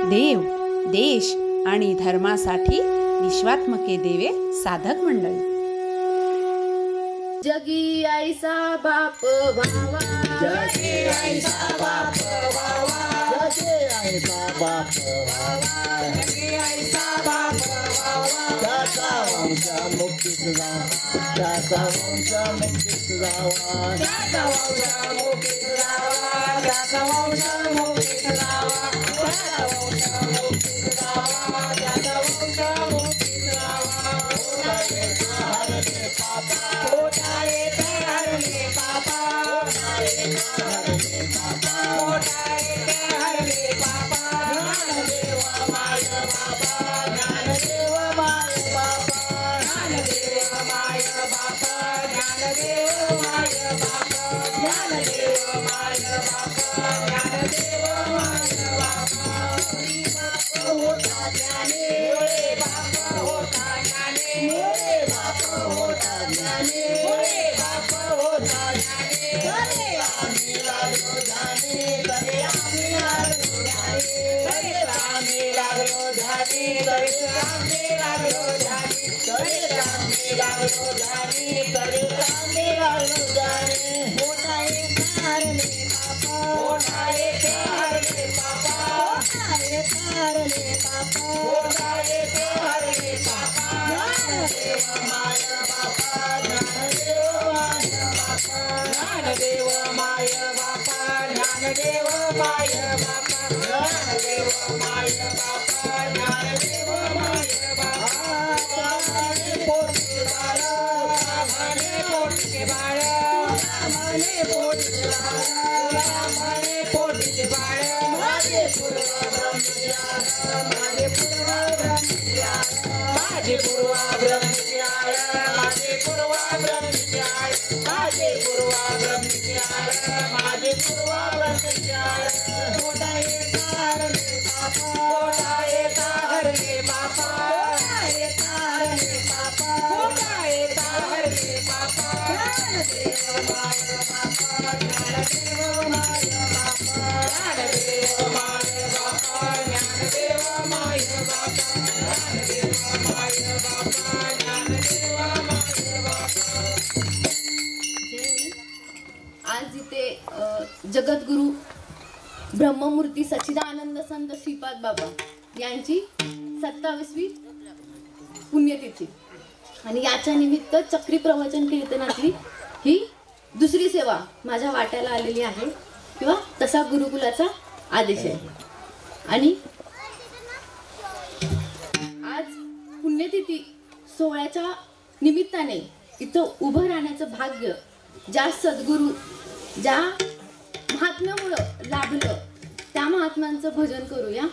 देव, देश आणि धर्मासाठी विश्वात्मके देवे साधक मंडळी. जगी ऐसा बाप भावा, जगी ऐसा बाप भावा, जगी ऐसा बाप भावा, जगी ऐसा बाप भावा. त्याचा वंश मुक्तीत जावा, त्याचा वंश मुक्तीत जावा, त्याचा वंश मुक्तीत जावा, त्याचा वंश मुक्तीत जावा, त्याचा वंश मुक्तीत जावा, त्याचा वंश मुक्तीत जावा. हरले पापा, हरले पापा, हरले पापा, हरले पापा. ज्ञानदेव माय बापा, ज्ञानदेव माय बापा, ज्ञानदेव माय बापा, ज्ञानदेव माय बापा, ज्ञानदेव माय बापा, ज्ञानदेव माय बापा. बाप होता ज्ञानी, बाप होता ज्ञानी, बाप होता ज्ञानी, बाप होता ज्ञानी. करे आम्ही लागलो ध्यानी, करे आम्ही लागलो ध्यानी, करे आम्ही लागलो ध्यानी, करे आम्ही लागलो ध्यानी, करे आम्ही लागलो ध्यानी, करे आम्ही लागलो ध्यानी. मोठा एक हरले पापा, मोठा एक हरले पापा, मोठा एक हरले पापा, मोठा एक हरले पापा. ज्ञानदेव माय बापा, ज्ञानदेव माय बापा, ज्ञानदेव माय बापा, ज्ञानदेव माय बापा, ज्ञानदेव माय बापा, ज्ञानदेव माय बापा. म्हणे पोटचे बाळ, म्हणे पोटचे बाळ, म्हणे पोटचे बाळ, म्हणे पोटचे बाळ. माझे पूर्व ब्रह्मज्ञान, माझे पूर्व ब्रह्मज्ञान, माझे पूर्व ब्रह्मज्ञान, माझे पूर्व ब्रह्मज्ञान, माझे पूर्व ब्रह्मज्ञान, माझे पूर्व ब्रह्मज्ञान. मोठा येता हरले पापा, मोठा येता हरले पापा, मोठा येता हरले पापा, मोठा येता हरले पापा. ज्ञानदेव माय बापा, ज्ञानदेव माय बापा, ज्ञानदेव माय बापा, ज्ञानदेव माय बापा, ज्ञानदेव माय बापा, ज्ञानदेव माय बापा. आज इथे जगद्गुरु ब्रह्ममूर्ती सच्चिदानंद संत श्रीपाद बाबा यांची 27वी पुण्यतिथी आणि याच्या निमित्त चक्री प्रवचन कीर्तनातली ही दुसरी सेवा माझ्या वाट्याला आलेली आहे किंवा तसा गुरुकुलाचा आदेश आहे. आणि आज पुण्यतिथी सोहळ्याच्या निमित्ताने इथं उभं राहण्याचं भाग्य ज्या सद्गुरू ज्या महात्म्यामुळं लाभलं त्या महात्म्यांचं भजन करूया.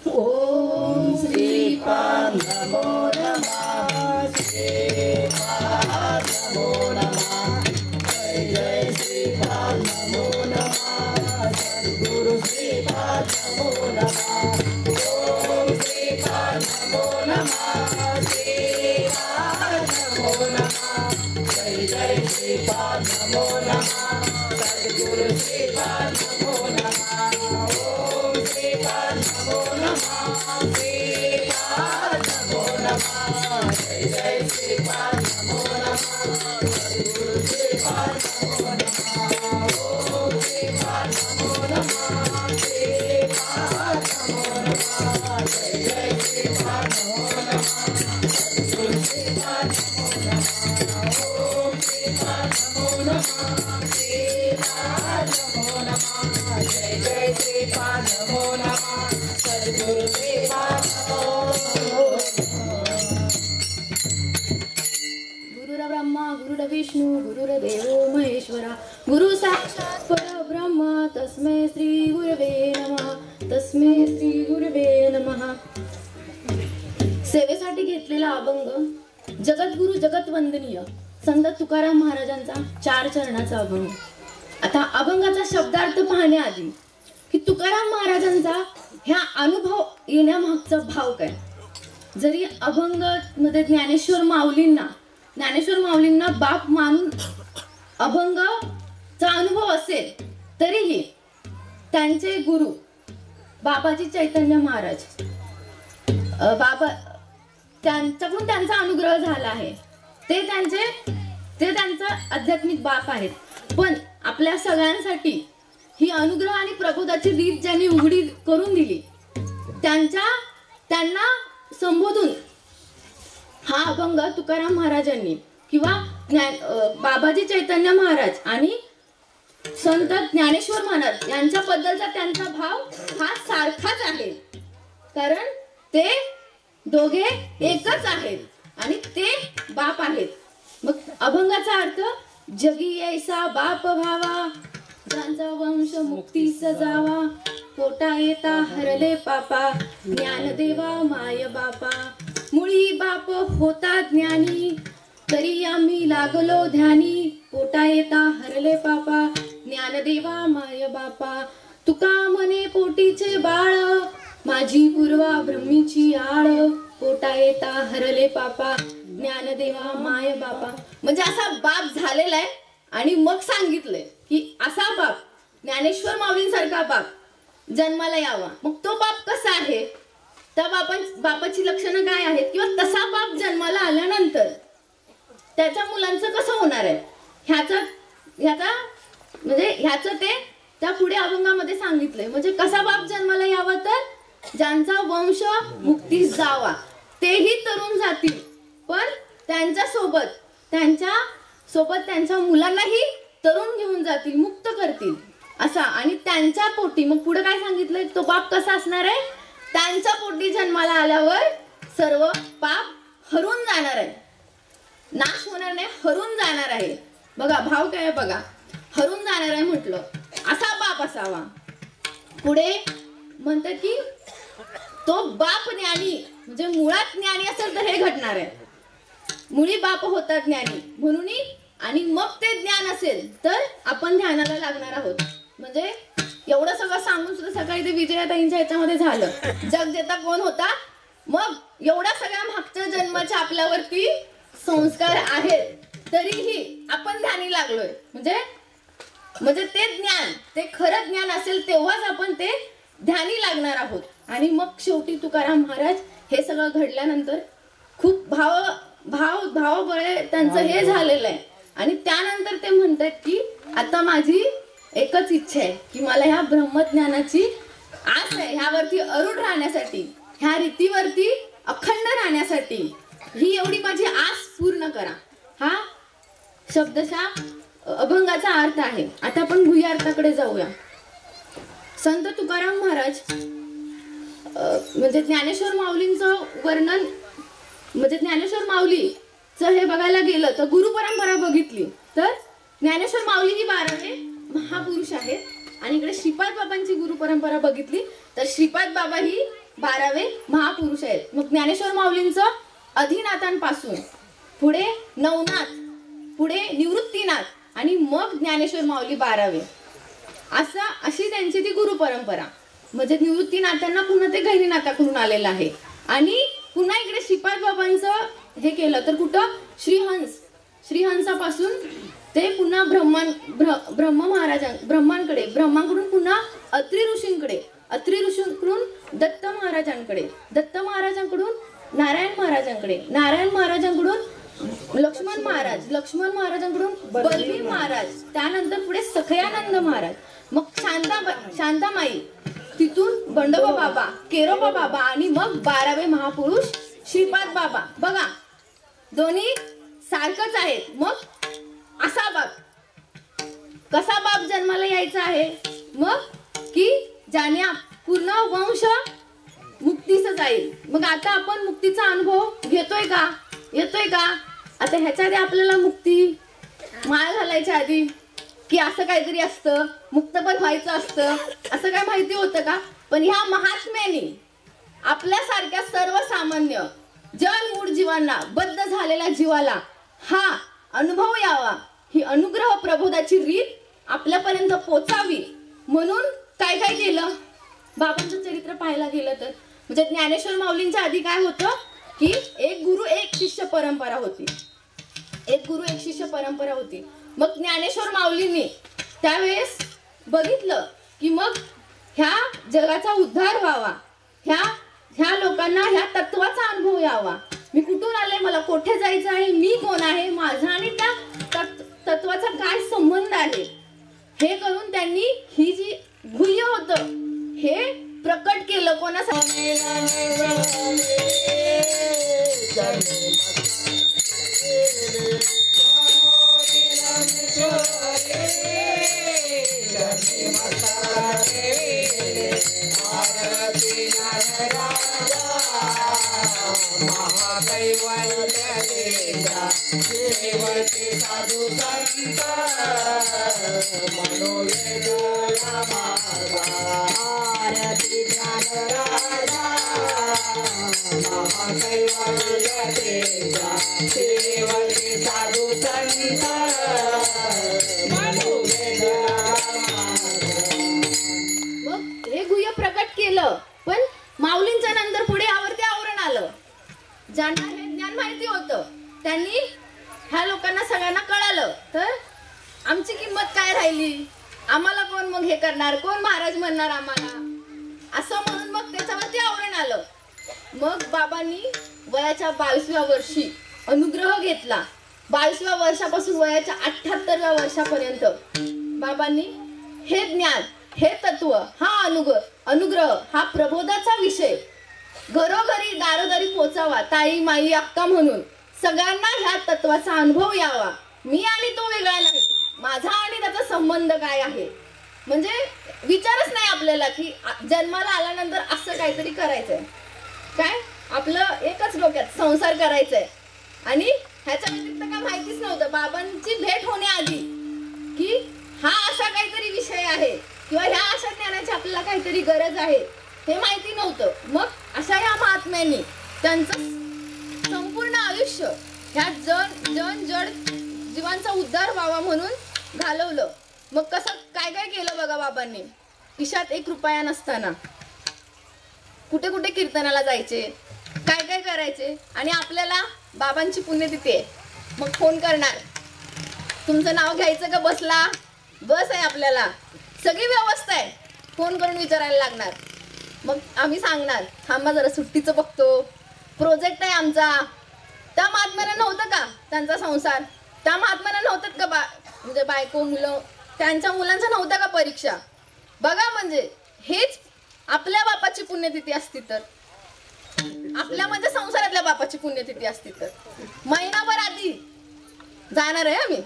ओम श्रीपाद नमो नमः, श्रीपाद नमो नमः, जय जय श्रीपाद नमो नमः, सद्गुरु श्रीपाद नमो नमः. ओम श्रीपाद नमो नमः, श्रीपाद नमो नमः, जय जय श्रीपाद नमो नमः, सद्गुरु श्रीपाद नमो नमः. ओम श्रीपाद नमो नमः, श्रीपाद नमो नमः, जय जय श्रीपाद नमो नमः, सद्गुरु श्रीपाद नमो नमः. ओम श्रीपाद नमो नमः, श्रीपाद नमो नमः, जय जय श्रीपाद नमो नमः, सद्गुरु श्रीपाद नमो नमः. ओम श्रीपाद नमो नमः, श्रीपाद नमो नमः, जय जय श्रीपाद नमो नमः, सद्गुरु श्रीपाद नमो नमः. गुरुर्ब्रह्मा गुरुर्विष्णू गुरुर्देवो महेश्वरा गुरु साक्षात् परब्रह्म तस्मै श्री गुरवे नमः, तस्मै श्री गुरवे नमः. सेवेसाठी घेतलेला अभंग जगद्गुरु जगतवंदनीय संत तुकाराम महाराजांचा 4 चरणाचा अभंग. आता अभंगाचा शब्दार्थ पाहण्याआधी की तुकाराम महाराजांचा ह्या अनुभव येण्यामागचा भाव काय. जरी अभंग मध्ये ज्ञानेश्वर माऊलींना बाप मानून अभंगाचा अनुभव असेल तरीही त्यांचे गुरु बाबाजी चैतन्य महाराज, बाबा त्यांच्याकडून त्यांचा अनुग्रह झाला आहे. ते त्यांचा आध्यात्मिक बाप आहेत. पण आपल्या सगळ्यांसाठी ही अनुग्रह आणि प्रबोधाची रीत ज्यांनी उघडी करून दिली, त्यांना संबोधून हा अभंग तुकाराम महाराजांनी किंवा बाबाजी चैतन्य महाराज आणि संत ज्ञानेश्वर महाराज यांच्याबद्दलचा त्यांचा भाव हा सारखाच आहे. कारण ते दोघे एकच आहेत आणि ते बाप आहेत. मग अभंगाचा अर्थ, जगी ऐसा बाप व्हावा, ज्यांचा वंश मुक्ती सजावा, पोटा येता हरले पापा, ज्ञानदेवा माय बापा, मुळी बाप होता ज्ञानी, तरी आम्ही लागलो ध्यानी, पोटा येता हरले पापा, ज्ञानदेवा माय बापा, तुका म्हणे पोटीचे बाळ, माझी पूर्वा ब्रह्मीची आळ, पोटा येता हरले पापा, ज्ञानदेवा माय बापा. म्हणजे असा बाप झालेला आहे आणि मग सांगितलंय की असा बाप, ज्ञानेश्वर माऊलींसारखा बाप जन्माला यावा. मग तो बाप कसा आहे, त्या बापाची लक्षणं काय आहेत, किंवा तसा बाप जन्माला आल्यानंतर त्याच्या मुलांचं कसं होणार आहे, ह्याचं ते त्या पुढे अभंगामध्ये सांगितलंय. म्हणजे कसा बाप जन्माला यावा, तर ज्यांचा वंश मुक्तीस जावा, तेही तरुण जातील, पण त्यांच्या सोबत त्यांच्या मुलांनाही तरुण घेऊन जातील, मुक्त करतील असा. आणि त्यांच्या पोटी मग पुढे काय सांगितलंय, तो बाप कसा असणार आहे, त्यांच्या पोटी जन्माला आल्यावर सर्व पाप हरून जाणार आहे, नाश होणार नाही, हरून जाणार आहे. बघा भाव काय बघा, हरून जाणार आहे म्हटलं, असा बाप असावा. पुढे म्हणतात की तो बाप ज्ञानी, म्हणजे मुळात ज्ञानी असेल तर हे घडणार आहे. मुळी बाप होता ज्ञानी म्हणून, आणि मग ते ज्ञान असेल तर आपण ध्यानाला लागणार आहोत. म्हणजे एवढं सगळं सांगून सुद्धा सकाळी ते विजयाताईंच्या ह्याच्यामध्ये झालं, जग जेता कोण होता. मग एवढ्या सगळ्या मागच्या जन्माच्या आपल्यावरती संस्कार आहेत, तरीही आपण ध्यानी लागलोय. म्हणजे ते ज्ञान, ते खरं ज्ञान असेल तेव्हाच आपण ते ध्यानी लागणार आहोत. आणि मग शेवटी तुकाराम महाराज हे सगळं घडल्यानंतर खूप भावबळे त्यांचं हे झालेलं आहे. आणि त्यानंतर ते म्हणतात की आता माझी एकच इच्छा आहे की मला ह्या ब्रह्मज्ञानाची आस आहे, ह्यावरती अरूढ राहण्यासाठी, ह्या रीतीवरती अखंड राहण्यासाठी ही एवढी माझी आस पूर्ण करा. हा शब्दशः अभंगाचा अर्थ आहे. आता आपण भूयार्थाकडे जाऊया. संत तुकाराम महाराज म्हणजे ज्ञानेश्वर माऊलींचं वर्णन, म्हणजे ज्ञानेश्वर माऊलीचं हे बघायला गेलं तर गुरु परंपरा बघितली तर ज्ञानेश्वर माऊली ही 12वे महापुरुष आहेत. आणि इकडे श्रीपाद बाबांची गुरु परंपरा बघितली तर श्रीपाद बाबा ही 12वे महापुरुष आहेत. मग ज्ञानेश्वर माऊलींचं अधिनाथांपासून पुढे नवनाथ, पुढे निवृत्तीनाथ आणि मग ज्ञानेश्वर माऊली 12वे, अशी त्यांची ती गुरु परंपरा. म्हणजे निवृत्तीनाथांना पुन्हा ते गहिनीनाथाकडून आलेलं आहे. आणि पुन्हा इकडे श्रीपाद बाबांचं हे केलं तर कुठं श्रीहंसापासून ते पुन्हा ब्रह्मांकडे पुन्हा अत्री ऋषींकडून दत्त महाराजांकडून नारायण महाराजांकडून लक्ष्मण महाराजांकडून बलवीर महाराज, त्यानंतर पुढे सखयानंद महाराज, मग शांतामाई, तिथून बंडोबा बाबा, केरोबा बाबा आणि मग 12वे महापुरुष श्रीपाद बाबा. बघा दोन्ही सारखंच आहे. मग असा बाप, कसा बाप जन्माला यायचा आहे, मग की ज्याने पूर्ण वंश मुक्तीच जाईल. मग आता आपण मुक्तीचा अनुभव येतोय का? आता ह्याच्या आधी आपल्याला मुक्ती माळ घालायच्या आधी की असं काहीतरी असतं, मुक्त पण व्हायचं असतं, असं काय माहिती होतं का? पण ह्या महात्म्याने आपल्यासारख्या सर्वसामान्य जन्मूळ जीवांना, बद्ध झालेल्या जीवाला हा अनुभव यावा, ही अनुग्रह प्रबोधाची रीत आपल्यापर्यंत पोचावी म्हणून काय केलं बाबांचं चरित्र पाहायला गेलं तर. म्हणजे ज्ञानेश्वर माऊलींच्या आधी काय होतं की एक गुरु एक शिष्य परंपरा होती. मग ज्ञानेश्वर माऊलींनी त्यावेळेस बघितलं की मग ह्या जगाचा उद्धार व्हावा, ह्या लोकांना ह्या तत्वाचा अनुभव यावा. मी कुठून आले, मला कुठे जायचं आहे, मी कोण आहे, माझा आणि त्या तत्वाचा काय संबंध आहे, हे करून त्यांनी ही जी गुह्य होतं हे प्रकट केलं. कोणासाठी? साधू संत आरती ज्ञान राजा महाकैवल्य सेवते साधू संत मग हे गुह्य प्रकट केलं. पण माऊलींच्या नंतर पुढे यावरती आवरण आलं. ज्यांना हे ज्ञान माहिती होतं त्यांनी ह्या लोकांना सगळ्यांना कळालं, तर आमची किंमत काय राहिली, आम्हाला कोण मग हे करणार, कोण महाराज म्हणणार आम्हाला, असं म्हणून मग त्याच्यावरती आवरण आलं. मग बाबांनी वयाच्या 22व्या वर्षी अनुग्रह घेतला. 22व्या वर्षापासून वयाच्या 78व्या वर्षापर्यंत बाबांनी हे ज्ञान, हे तत्व, हा अनुग्रह, हा प्रबोधाचा विषय घरोघरी दारोदारी पोचावा. ताई, माई, अक्का म्हणून सगळ्यांना ह्या तत्वाचा अनुभव यावा. मी आणि तो वेगळा नाही, माझा आणि त्याचा संबंध काय आहे. म्हणजे विचारच नाही आपल्याला की जन्माला आल्यानंतर असं काहीतरी करायचंय, काय आपलं एकच डोक्यात संसार करायचंय. आणि ह्याच्या व्यतिरिक्त काय माहितीच नव्हतं. बाबांची भेट होण्याआधी की हा असा काहीतरी विषय आहे किंवा ह्या अशा ज्ञानाची आपल्याला काहीतरी गरज आहे हे माहिती नव्हतं. मग अशा या महात्म्यांनी त्यांचं संपूर्ण आयुष्य ह्या जड जीवांचा उद्धार व्हावा म्हणून घालवलं. मग कसं काय काय केलं बघा बाबांनी. खिशात 1 रुपया नसताना कुठे कुठे कीर्तनाला जायचे, काय काय करायचे. आणि आपल्याला बाबांची पुण्यतिथी आहे, मग फोन करणार, तुमचं नाव घ्यायचं का बसला, बस आहे आपल्याला, सगळी व्यवस्था आहे, फोन करून विचारायला लागणार. मग आम्ही सांगणार थांबा जरा सुट्टीचं बघतो, प्रोजेक्ट आहे आमचा. त्या महात्म्याला नव्हतं का त्यांचा संसार, त्या महात्म्याला नव्हतं का म्हणजे बायको, मुलं, त्यांच्या मुलांचा नव्हत्या का परीक्षा. बघा म्हणजे हेच आपल्या बापाची पुण्यतिथी असती तर, आपल्या म्हणजे संसारातल्या बापाची पुण्यतिथी असती तर महिनाभर आधी जाणार आहे आम्ही.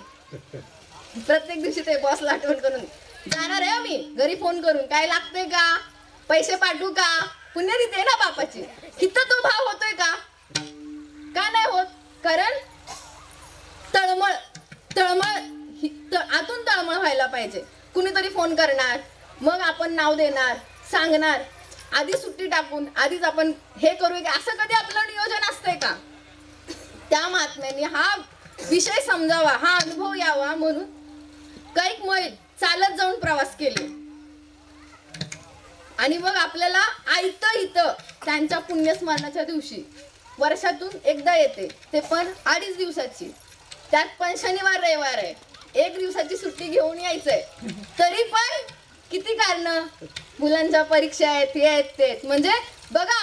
प्रत्येक दिवशी ते बॉसला आठवण करून जाणार आहे आम्ही, घरी फोन करून काय लागतंय का, पैसे पाठवू का, पुण्यतिथी आहे ना बापाची. इथं तो भाव होतोय का नाही होत. कारण तळमळ आतून तळमळ व्हायला पाहिजे. कुणीतरी फोन करणार, मग आपण नाव देणार, सांगणार, आधी सुट्टी टाकून आधीच आपण हे करू की असं कधी आपलं नियोजन असतंय का. त्या महात्म्यांनी हा विषय समजावा, हा अनुभव यावा म्हणून कैक मैल चालत जाऊन प्रवास केले. आणि मग आपल्याला आयतं इथं त्यांच्या पुण्यस्मरणाच्या दिवशी वर्षातून एकदा येते, ते पण 2.5 दिवसाची, त्यात पण शनिवार रविवार आहे, 1 दिवसाची सुट्टी घेऊन यायचंय. तरी पण किती कारण, मुलांच्या परीक्षा आहेत, हे आहेत ते. म्हणजे बघा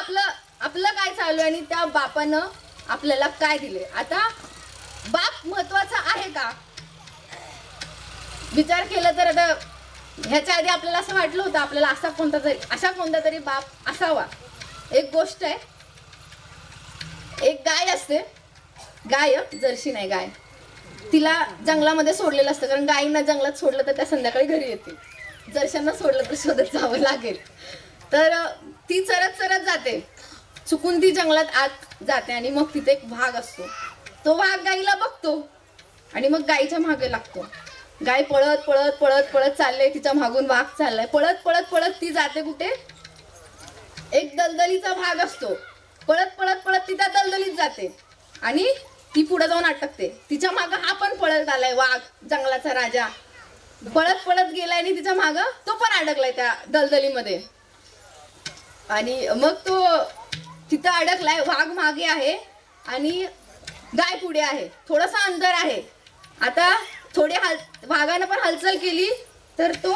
आपलं काय चालू आहे आणि त्या बापानं आपल्याला काय दिले. आता बाप महत्वाचा आहे का विचार केला तर, आता ह्याच्या आधी आपल्याला असं वाटलं होतं आपल्याला अशा कोणता तरी बाप असावा. एक गोष्ट आहे, एक गाय असते, गाय जर्सी नाही गाय, तिला जंगलामध्ये सोडलेलं असतं. कारण गायींना जंगलात सोडलं तर त्या संध्याकाळी घरी येतील, जर्शांना सोडलं तर शोधत जावं लागेल. तर ती चरत जाते, चुकून ती जंगलात आत जाते आणि मग तिथे एक वाघ असतो. तो वाघ गाईला बघतो आणि मग गाईच्या मागे लागतो. गाय पळत पळत पळत पळत चालले, तिच्या मागून वाघ चाललाय. पळत पळत पळत ती जाते कुठे, एक दलदलीचा भाग असतो. पळत पळत पळत ती त्या दलदलीत जाते आणि ती पुढे जाऊन अटकते. तिच्या मागं हा पण पळत आलाय, वाघ जंगलाचा राजा पळत पळत गेलाय आणि तिच्या मागं तो पण अडकलाय त्या दलदलीमध्ये. आणि मग तो तिथं अडकलाय, वाघ मागे आहे आणि गाय पुढे आहे, थोडंसं अंतर आहे. आता वाघानं पण हालचाल केली तर तो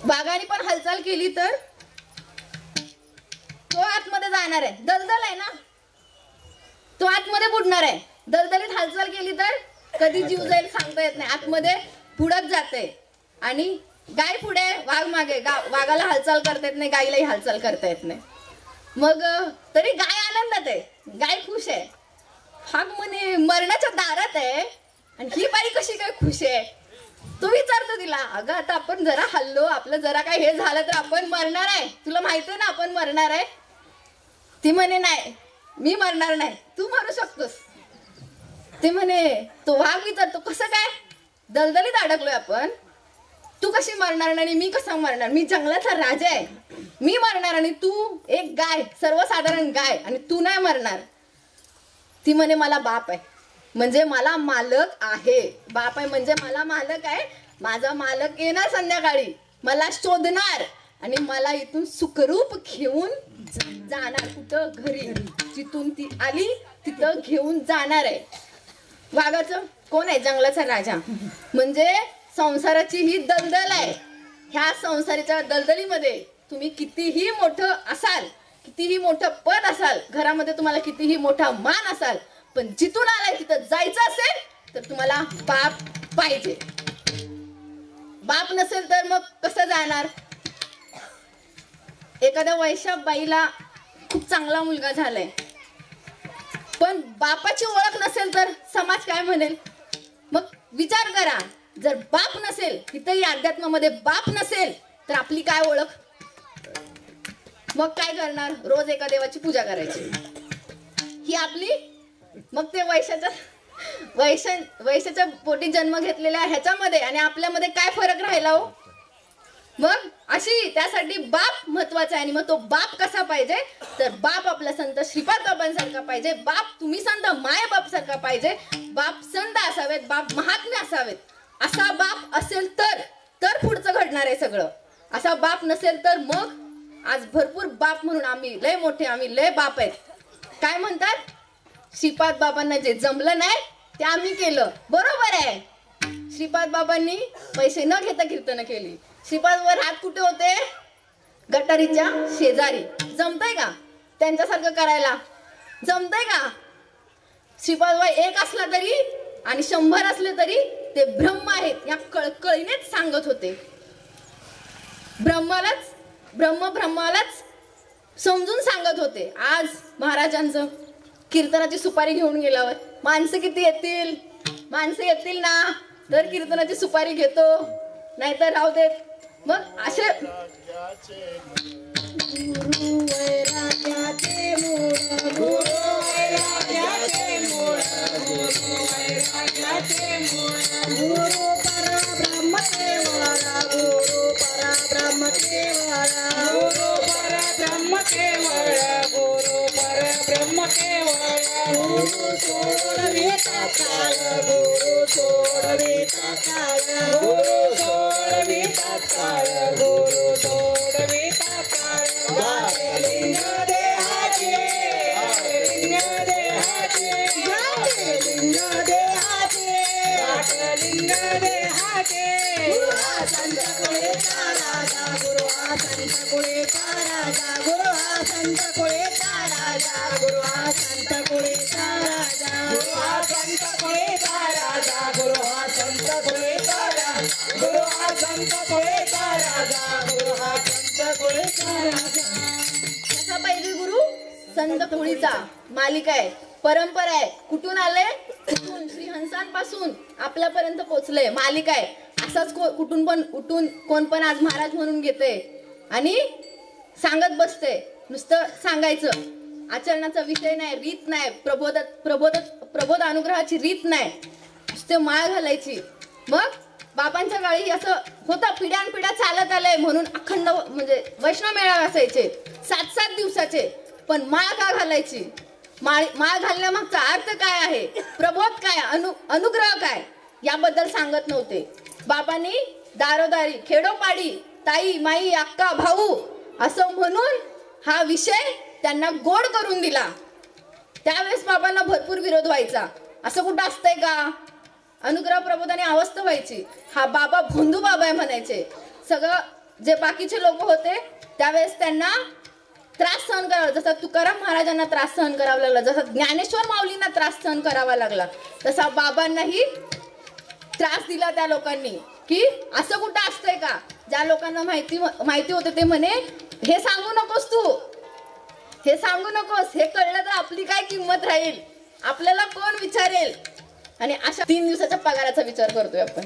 वाघाने पण हालचाल केली तर तो आतमध्ये जाणार आहे, दलदल आहे ना, तो आतमध्ये बुडणार आहे. दलदलीत हालचाल केली तर कधी जीव जाईल सांगता येत नाही, आतमध्ये बुडत जाते. आणि गाय पुढे वाघ मागे, वाघाला हालचाल करता येत नाही, गाईलाही हालचाल करता येत नाही. मग तरी गाय आनंदात आहे, गाय खुश आहे. वाघ म्हणे मरणाच्या दारात आहे आणि ही बाई कशी काय खुश आहे. तो विचारतो तिला, अगं आता आपण जरा हल्लो, आपलं जरा काय हे झालं तर आपण मरणार आहे, तुला माहिती आहे ना आपण मरणार आहे. ती म्हणे नाही, मी मरणार नाही, तू मरू शकतोस. ते म्हणे, तो वाघ विचारतो कसं काय, दलदलीत अडकलोय आपण, तू कशी मरणार नाही, मी कसा मरणार, मी जंगलाचा राजा आहे, मी मरणार आणि तू एक गाय, सर्वसाधारण गाय, आणि तू नाही मरणार. ती म्हणे मला बाप आहे, म्हणजे मला मालक आहे. बाप आहे म्हणजे मला मालक आहे, माझा मालक येणार संध्याकाळी, मला शोधणार आणि मला इथून सुखरूप घेऊन जाणार. कुठं, घरी, जिथून ती आली तिथं घेऊन जाणार आहे. वाघाचं कोण आहे, जंगलाचा राजा, म्हणजे संसाराची ही दलदल आहे. ह्या संसाराच्या दलदलीमध्ये तुम्ही कितीही मोठं असाल, कितीही मोठं पद असाल, घरामध्ये तुम्हाला कितीही मोठा मान असाल, पण जिथून आलाय तिथं जायचं असेल तर तुम्हाला बाप पाहिजे. बाप नसेल तर मग कसं जाणार. एखाद्या वैश्य बाईला खूप चांगला मुलगा झालाय, पण बापाची ओळख नसेल तर समाज काय म्हणेल. मग विचार करा, जर बाप नसेल, इथंही अध्यात्मामध्ये बाप नसेल तर आपली काय ओळख. मग काय करणार, रोज एका देवाची पूजा करायची, ही आपली. मग ते वैश्याच्या पोटी जन्म घेतलेल्या ह्याच्यामध्ये आणि आपल्यामध्ये काय फरक राहिला हो. मग अशी त्यासाठी बाप महत्वाचा आहे. आणि मग तो बाप कसा पाहिजे, तर बाप आपला संत श्रीपाद बाबांसारखा पाहिजे. बाप तुम्ही संत माय बाप सारखा पाहिजे. बाप संत असावेत, बाप महात्मे असावेत. असा बाप असेल तर पुढचं घडणार आहे सगळं. असा बाप नसेल तर मग आज भरपूर बाप म्हणून आम्ही लय मोठे, आम्ही लय बाप आहेत. काय म्हणतात, श्रीपाद बाबांना जे जमलं नाही ते आम्ही केलं, बरोबर आहे. श्रीपाद बाबांनी पैसे न घेता कीर्तन केली. श्रीपादवर हात कुठे होते, गटारीच्या शेजारी. जमतंय का त्यांच्यासारखं करायला, जमतंय का. श्रीपादवर एक असला तरी आणि 100 असले तरी ते ब्रह्म आहेत या कळकळीनेच सांगत होते. ब्रह्मालाच समजून सांगत होते. आज महाराजांचं कीर्तनाची सुपारी घेऊन गेल्यावर माणसं किती येतील, माणसं येतील ना तर कीर्तनाची सुपारी घेतो, नाहीतर राहू देत. मग असे कसा पाहिजे गुरु, संत कोळीचा मालिक आहे, परंपरा आहे. कुठून आले, कुठून श्रीहंसांपासून आपल्यापर्यंत पोहोचले, मालिक आहे. असाच कुठून पण उठून कोण पण आज महाराज म्हणून घेते आणि सांगत बसते. नुसतं सांगायचं, आचरणाचा विषय नाही, रीत नाही, प्रबोध अनुग्रहाची रीत नाही, नुसते माळ घालायची. मग बाबांच्या काळी असं होतं, पिढ्यानपिढ्या चालत आलंय म्हणून अखंड म्हणजे वैष्णव मेळावे असायचे 7-7 दिवसाचे. पण माळ का घालायची, माळ घालण्यामागचा अर्थ काय आहे, प्रबोध काय, अनुग्रह काय, याबद्दल सांगत नव्हते. बाबांनी दारोदारी, खेडोपाडी, ताई माई अक्का भाऊ असं म्हणून हा विषय त्यांना गोड करून दिला. त्यावेळेस बाबांना भरपूर विरोध व्हायचा. असं कुठं असतंय का, अनुग्रह प्रबोधाने अवस्था व्हायची. हा बाबा भोंदू बाबा आहे म्हणायचे. सगळं जे बाकीचे लोक होते त्यावेळेस त्यांना त्रास सहन करावा, जसा तुकाराम महाराजांना त्रास सहन करावा लागला, जसा ज्ञानेश्वर माऊलींना त्रास सहन करावा लागला, तसा बाबांनाही त्रास दिला त्या लोकांनी. की असं कुठं असतंय का? ज्या लोकांना माहिती होतं ते म्हणे हे सांगू नकोस तू, हे सांगू नकोस, हे कळलं तर आपली काय किंमत राहील, आपल्याला कोण विचारेल. आणि अशा 3 दिवसाच्या पगाराचा विचार करतोय आपण.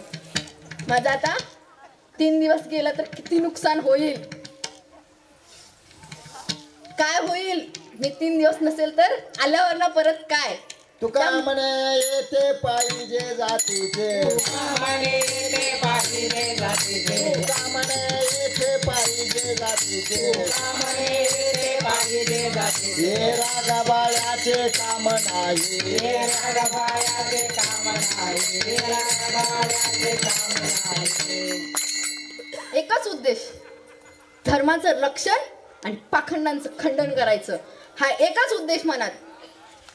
माझा आता 3 दिवस गेला तर किती नुकसान होईल, काय होईल. मी 3 दिवस नसेल तर आल्यावर ना परत काय. तुका म्हणे येते पाहिजे जातीचे, म्हणे येते पाहिजे जातीचे, तुका म्हणे येते पाहिजे जातीचे, म्हणे येते पाहिजे जातीचे. हे रागाबाळ्याचे काम नाही, हे रागाबाळ्याचे काम नाही, हे रागाबाळ्याचे काम नाही. एकच उद्देश, धर्माचं रक्षण आणि पाखंडांचं खंडन करायचं, हा एकच उद्देश मनात.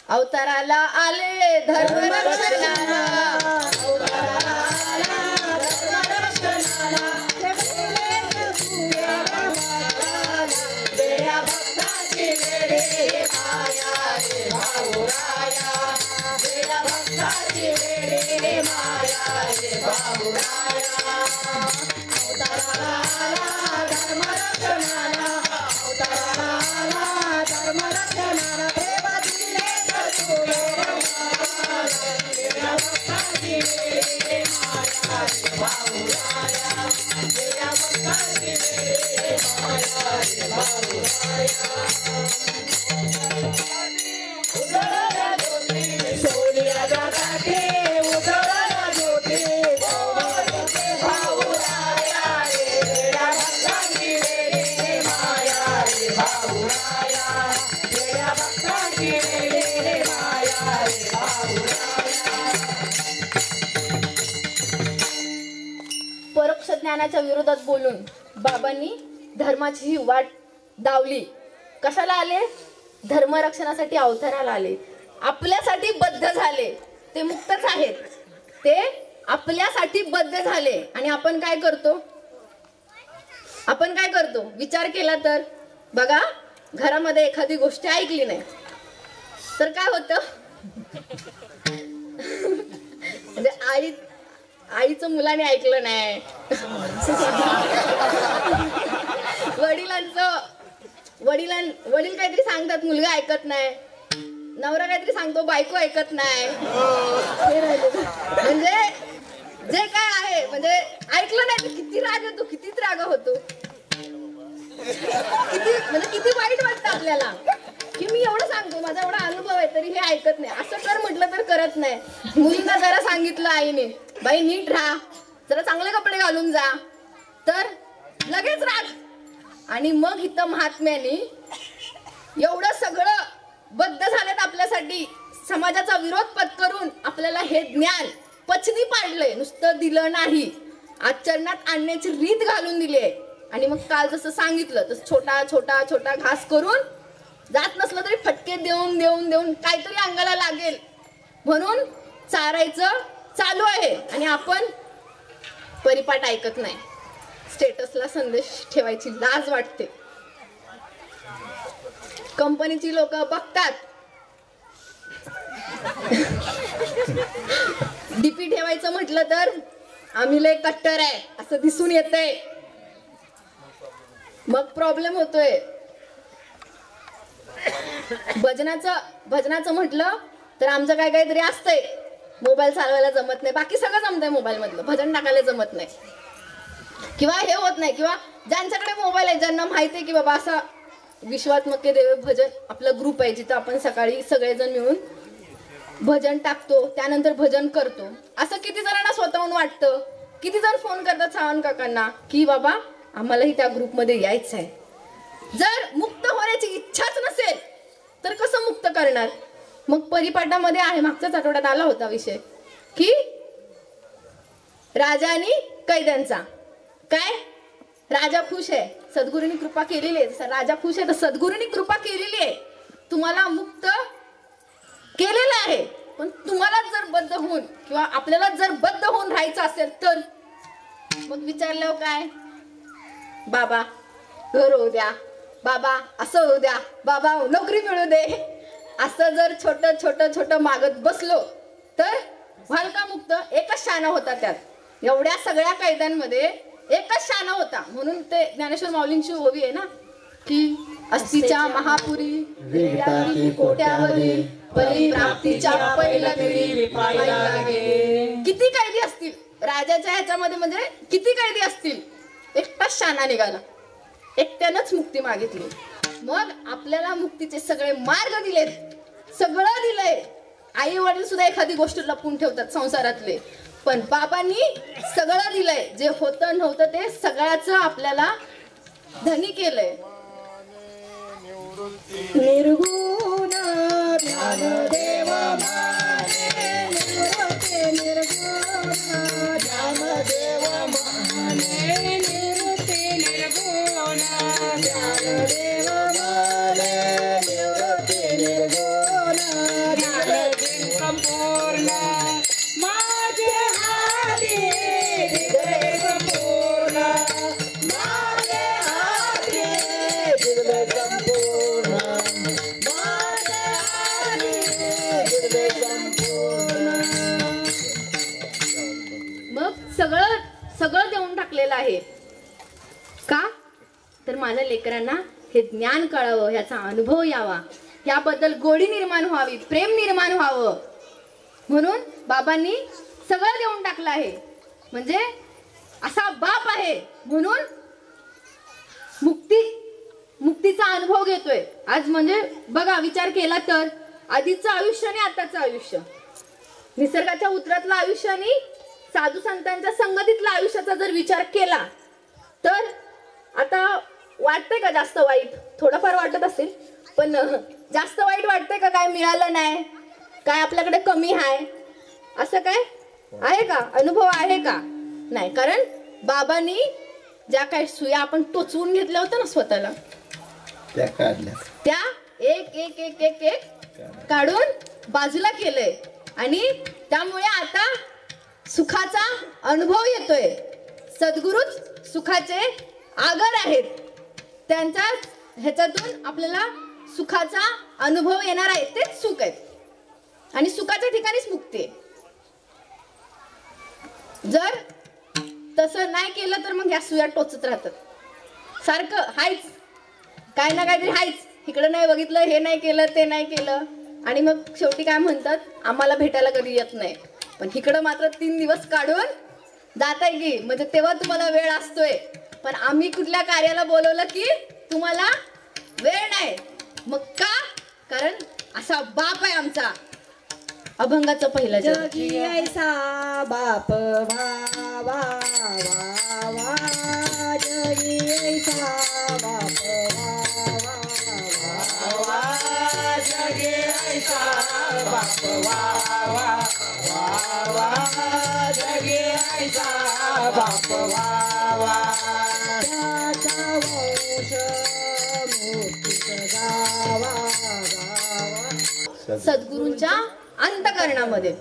अवताराला आले धर्मरक्षणाला, परोक्ष ज्ञानाच्या विरोधात बोलून बाबांनी धर्माची ही वाट दावली. कशाला आले? धर्मरक्षणासाठी अवताराला आले, आपल्यासाठी बद्ध झाले. ते मुक्तच आहेत, ते आपल्यासाठी बद्ध झाले. आणि आपण काय करतो? विचार केला तर बघा, घरामध्ये एखादी गोष्ट ऐकली नाही तर काय होतं? म्हणजे आईचं मुलाने ऐकलं नाही, वडील काहीतरी सांगतात, मुलगा ऐकत नाही, नवरा काहीतरी सांगतो, बायको ऐकत नाही. म्हणजे जे काय आहे, म्हणजे ऐकलं नाही तर किती राग येतो, कितीच राग होतो, किती वाईट वाटतं आपल्याला की मी एवढं सांगतो, माझा एवढा अनुभव आहे तरी हे ऐकत नाही. असं कर म्हटलं तर करत नाही. मुलींना जरा सांगितलं आईने, बाई नीट राहा, जरा चांगले कपडे घालून जा, तर लगेच राग. आणि मग इथं महात्म्याने एवढं सगळं बद्ध झालेत आपल्यासाठी, समाजाचा विरोध पत्करून आपल्याला हे ज्ञान पचनी पाडलंय, नुसतं दिलं नाही, आचरणात आणण्याची रीत घालून दिली आहे. आणि मग काल जसं सांगितलं तसं छोटा छोटा छोटा घास करून, जात नसलं तरी फटके देऊन देऊन देऊन काहीतरी अंगाला लागेल म्हणून चारायचं चालू आहे. आणि आपण परिपाठ ऐकत नाही. स्टेटसला संदेश ठेवायची लाज वाटते. कंपनीची लोक बघतात, डीपी ठेवायचं म्हटलं तर आम्ही लय कट्टर आहे असं दिसून येतंय, मग प्रॉब्लेम होतोय. भजनाचं म्हटलं तर आमचं काहीतरी असतंय, मोबाईल चालवायला जमत नाही, बाकी सगळं जमतंय मोबाईल मधलं, भजन टाकायला जमत नाही किंवा हे होत नाही. किंवा ज्यांच्याकडे मोबाईल आहे, ज्यांना माहिती आहे की बाबा असा विश्वात्मके देव भजन आपला ग्रुप आहे, जिथं आपण सकाळी सगळेजण मिळून भजन टाकतो, त्यानंतर भजन करतो, असं किती जणांना स्वतःहून वाटतं. किती जण फोन करतात सावंत काकांना की बाबा आम्हालाही त्या ग्रुपमध्ये यायचं आहे. जर मुक्त होण्याची इच्छाच नसेल तर कसं मुक्त करणार? मग परिपाठामध्ये आहे, मागच्याच आठवड्यात आला होता विषय की राजा आणि कैद्यांचा. काय? राजा खुश आहे, सद्गुरूंनी कृपा केलेली आहे. राजा खुश आहे तर सद्गुरूंनी कृपा केलेली आहे, तुम्हाला मुक्त केलेलं आहे. पण तुम्हाला जर बद्ध होऊन किंवा आपल्याला जर बद्ध होऊन राहायचं असेल तर मग विचारल्यावर काय? बाबा घर होऊ द्या, बाबा असं होऊ द्या, बाबा नोकरी मिळू दे, असं जर छोटं छोटं छोटं मागत बसलो तर व्हाल का मुक्त? एकच शाणा होता त्यात. एवढ्या सगळ्या कायद्यांमध्ये एकच शाणा होता. म्हणून ते ज्ञानेश्वर माऊलींची ओवी आहे ना की अस्तीच्या महापुरी विद्यार्थी कोट्यावधी परी प्राप्तीच्या पहिला तरी पाहिला गे. किती कैदी असतील राजाच्या ह्याच्यामध्ये, म्हणजे किती कैदी असतील, एकटाच शाणा निघाला, एकट्यानंच मुक्ती मागितली. मग आपल्याला मुक्तीचे सगळे मार्ग दिलेत, सगळं दिलंय. आई वडील सुद्धा एखादी गोष्ट लपवून ठेवतात संसारातले, पण बाबांनी सगळं दिलंय. जे होतं नव्हतं ते सगळ्याचं आपल्याला धनी केलंय. निर्गुण ज्ञानदेव माने निवृत्ती, निर्गुण ज्ञानदेव माने निवृत्ती, निर्गुण ज्ञानदेव माने निवृत्ती, निर्गुण ज्ञानदेव संपूर्ण माझे हाती दिले संपूर्ण, माझे हाती दिले संपूर्ण, माझे हाती दिले संपूर्ण. मग सगळं सगळं देऊन टाकलेलं आहे. का तर माझ्या लेकरांना हे ज्ञान कळावं, ह्याचा अनुभव यावा, याबद्दल गोडी निर्माण व्हावी, प्रेम निर्माण व्हावं, म्हणून बाबांनी सगळं देऊन टाकलं आहे. म्हणजे असा बाप आहे म्हणून मुक्तीचा अनुभव घेतोय आज. म्हणजे बघा, विचार केला तर आधीचं आयुष्य आणि आताचं आयुष्य, निसर्गाच्या उतरातलं आयुष्य आणि साधू संतांच्या संगतीतला आयुष्याचा जर विचार केला तर आता वाटतंय का जास्त वाईट? थोडंफार वाटत असेल, पण जास्त वाईट वाटतंय का? काय मिळालं नाही, काय आपल्याकडे कमी आहे, असं काय आहे का? अनुभव आहे का? नाही. कारण बाबांनी ज्या काही सुया आपण टोचवून घेतल्या होत्या ना स्वतःला, त्या काढल्या, त्या एक एक एक एक एक काढून बाजूला केलंय. आणि त्यामुळे आता सुखाचा अनुभव येतोय. सद्गुरूच सुखाचे आगर आहेत, त्यांच्या ह्याच्यातून आपल्याला सुखाचा अनुभव येणार आहे. तेच सुख आहे आणि सुखाच्या ठिकाणीच मुक्ती आहे. जर तसं नाही केलं तर मग ह्या सुया टोचत राहतात. सारखं हायच, काय ना काहीतरी हायच, इकडं नाही बघितलं, हे नाही केलं, ते नाही केलं, आणि मग शेवटी काय म्हणतात, आम्हाला भेटायला कधी येत नाही, पण इकडं मात्र 3 दिवस काढून जाताय की, म्हणजे तेव्हा तुम्हाला वेळ असतोय, पण आम्ही कुठल्या कार्याला बोलवलं की तुम्हाला वेळ नाही. मग का? कारण असा बाप आहे आमचा. अभंगाचं पहिलं जगी ऐसा बाप वा वा वा वा, जगी ऐसा बाप वा वा वा, जगे ऐसा बाप वा वा वा वा, जगे ऐसा बाप वा वा. त्याचा वंश मुक्तीचा गावा गावा. सद्गुरूंच्या अंतकरणामध्ये.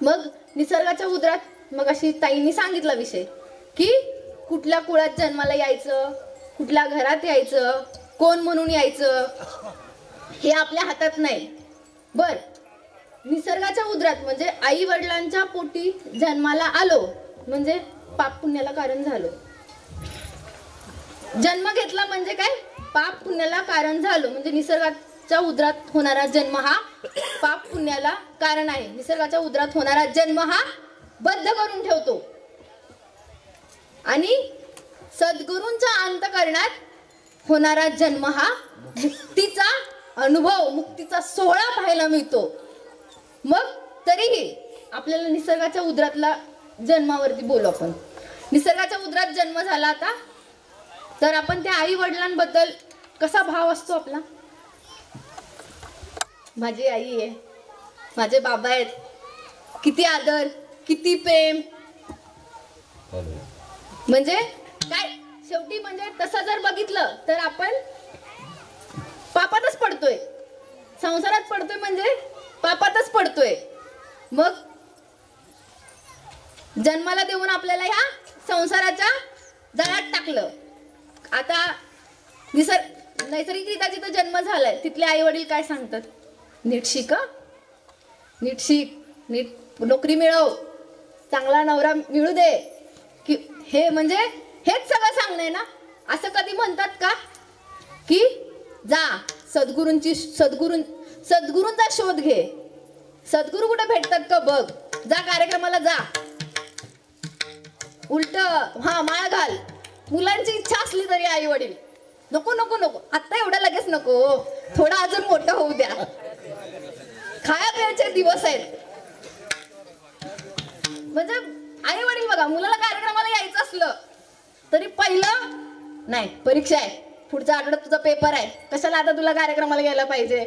मग निसर्गाच्या उदरात मग अशी ताईंनी सांगितला विषय की कुठल्या कुळात जन्माला यायचं, कुठल्या घरात यायचं, कोण म्हणून यायचं, हे आपल्या हातात नाही. बर, निसर्गाच्या उदरात म्हणजे आई वडिलांच्या पोटी जन्माला आलो म्हणजे पाप पुण्याला कारण झालो. जन्म घेतला म्हणजे काय? पाप पुण्याला कारण झालो. म्हणजे निसर्गाच्या उदरात होणारा जन्म हा पाप पुण्याला कारण आहे. निसर्गाच्या उदरात होणारा जन्म हा बद्ध करून ठेवतो. आणि सद्गुरूंच्या अंतकरणात होणारा जन्म हा मुक्तीचा अनुभव, मुक्तीचा सोहळा पाहायला मिळतो. मग तरीही आपल्याला निसर्गाच्या उदरातला जन्मावरती बोलू आपण. निसर्गाच्या उदरात जन्म झाला आता तर आपण त्या आई वडिलांबद्दल कसा भाव असतो आपला? माझी आई आहे, माझे बाबा आहेत, किती आदर, किती प्रेम. म्हणजे काय शेवटी म्हणजे तसं जर बघितलं तर आपण पापातच पडतोय, संसारात पडतोय, म्हणजे पापातच पडतोय. मग जन्माला देऊन आपल्याला ह्या संसाराच्या जाळ्यात टाकलं आता नैसर्गिकरित्या जिथं जन्म झालाय तिथले आई वडील काय सांगतात? नीट शिक हं. नीट शिक, नीट नोकरी मिळव, चांगला नवरा मिळू दे, की हे म्हणजे हेच सगळं सांगणे ना. असं कधी म्हणतात का की जा सद्गुरूंचा शोध घे, सद्गुरू कुठे भेटतात का बघ, जा कार्यक्रमाला जा. उलट हा माळ घाल. मुलांची इच्छा असली तरी आई वडील नको नको नको, आता एवढं लगेच नको, थोडा अजून मोठं होऊ द्या, खाया प्यायचे दिवस आहेत. म्हणजे आई वडील बघा, मुलाला कार्यक्रमाला यायचं असलं तरी पहिलं नाही, परीक्षा आहे, पुढच्या आठवड्यात तुझा पेपर आहे, कशाला आता तुला कार्यक्रमाला गेला पाहिजे.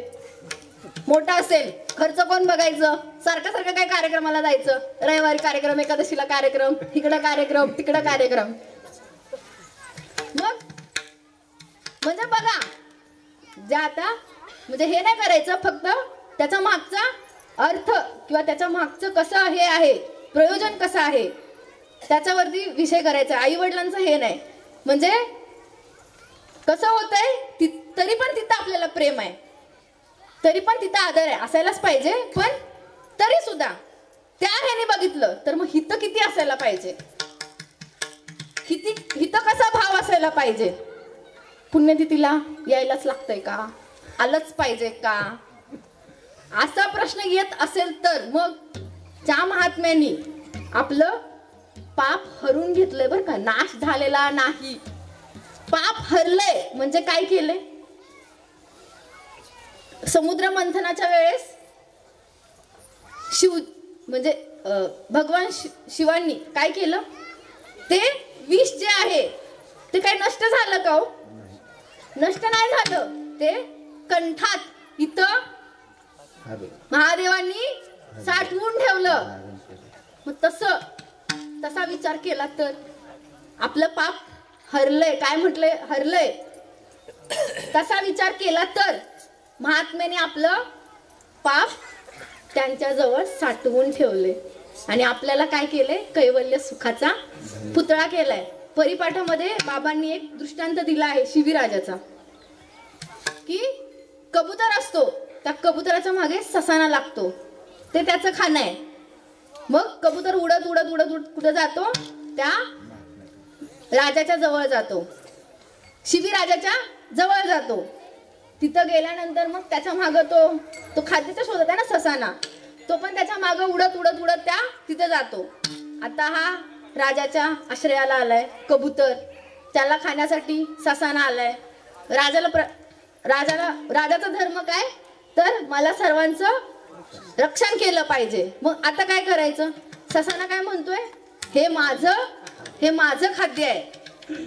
मोठा असेल खर्च कोण बघायचं, सारखं सारखं काय कार्यक्रमाला जायचं, रविवारी कार्यक्रम, एकादशीला कार्यक्रम, इकडं कार्यक्रम तिकडं कार्यक्रम. मग म्हणजे बघा, जे आता म्हणजे हे नाही करायचं, फक्त त्याचा मागचा अर्थ किंवा त्याच्या मागचं कसं हे आहे, प्रयोजन कसं आहे त्याच्यावरती विषय करायचा. आई वडिलांचं हे नाही. म्हणजे कसं होतंय, तरी पण तिथं आपल्याला प्रेम आहे, तरी पण तिथं आदर आहे, असायलाच पाहिजे. पण तरी सुद्धा त्या ह्याने बघितलं तर मग हितं किती असायला पाहिजे, हितं कसा भाव असायला पाहिजे. पुण्यतिथीला यायलाच लागतंय का, आलंच पाहिजे का, असा प्रश्न येत असेल तर मग त्या महात्म्यांनी आपलं पाप हरून घेतलंय बरं का, नाश झालेला नाही. पाप हरलंय म्हणजे काय केलंय, समुद्र मंथनाच्या वेळेस शिव म्हणजे भगवान शिवांनी काय केलं, ते विष जे आहे ते काय नष्ट झालं का हो, नष्ट नाही झालं, ते कंठात इथं महादेवांनी साठवून ठेवलं. मग तसा विचार केला तर आपलं पाप हरलंय, काय म्हटलंय, हरलंय. तसा विचार केला तर महात्म्याने आपलं पाप त्यांच्या जवळ साठवून ठेवले आणि आपल्याला काय केलंय, कैवल्य सुखाचा पुतळा केलाय. परिपाठामध्ये बाबांनी एक दृष्टांत दिला आहे शिवीराजाचा, की कबूतर असतो, त्या कबुतराच्या मागे ससाना लागतो, ते त्याचं खाणं आहे. मग कबूतर उडत उडत उडत उडत कुठं जातो, त्या राजाच्या जवळ जातो, शिवीराजाच्या जवळ जातो. तिथं गेल्यानंतर मग त्याच्या मागं तो खाद्याच्या शोधत आहे ना ससाना, तो पण त्याच्या मागं उडत उडत उडत त्या तिथं जातो. आता हा राजाच्या आश्रयाला आलाय कबूतर, त्याला खाण्यासाठी ससाना आलाय. राजाचा धर्म काय तर मला सर्वांचं रक्षण केलं पाहिजे. मग आता काय करायचं, ससाना काय म्हणतोय, हे माझं खाद्य आहे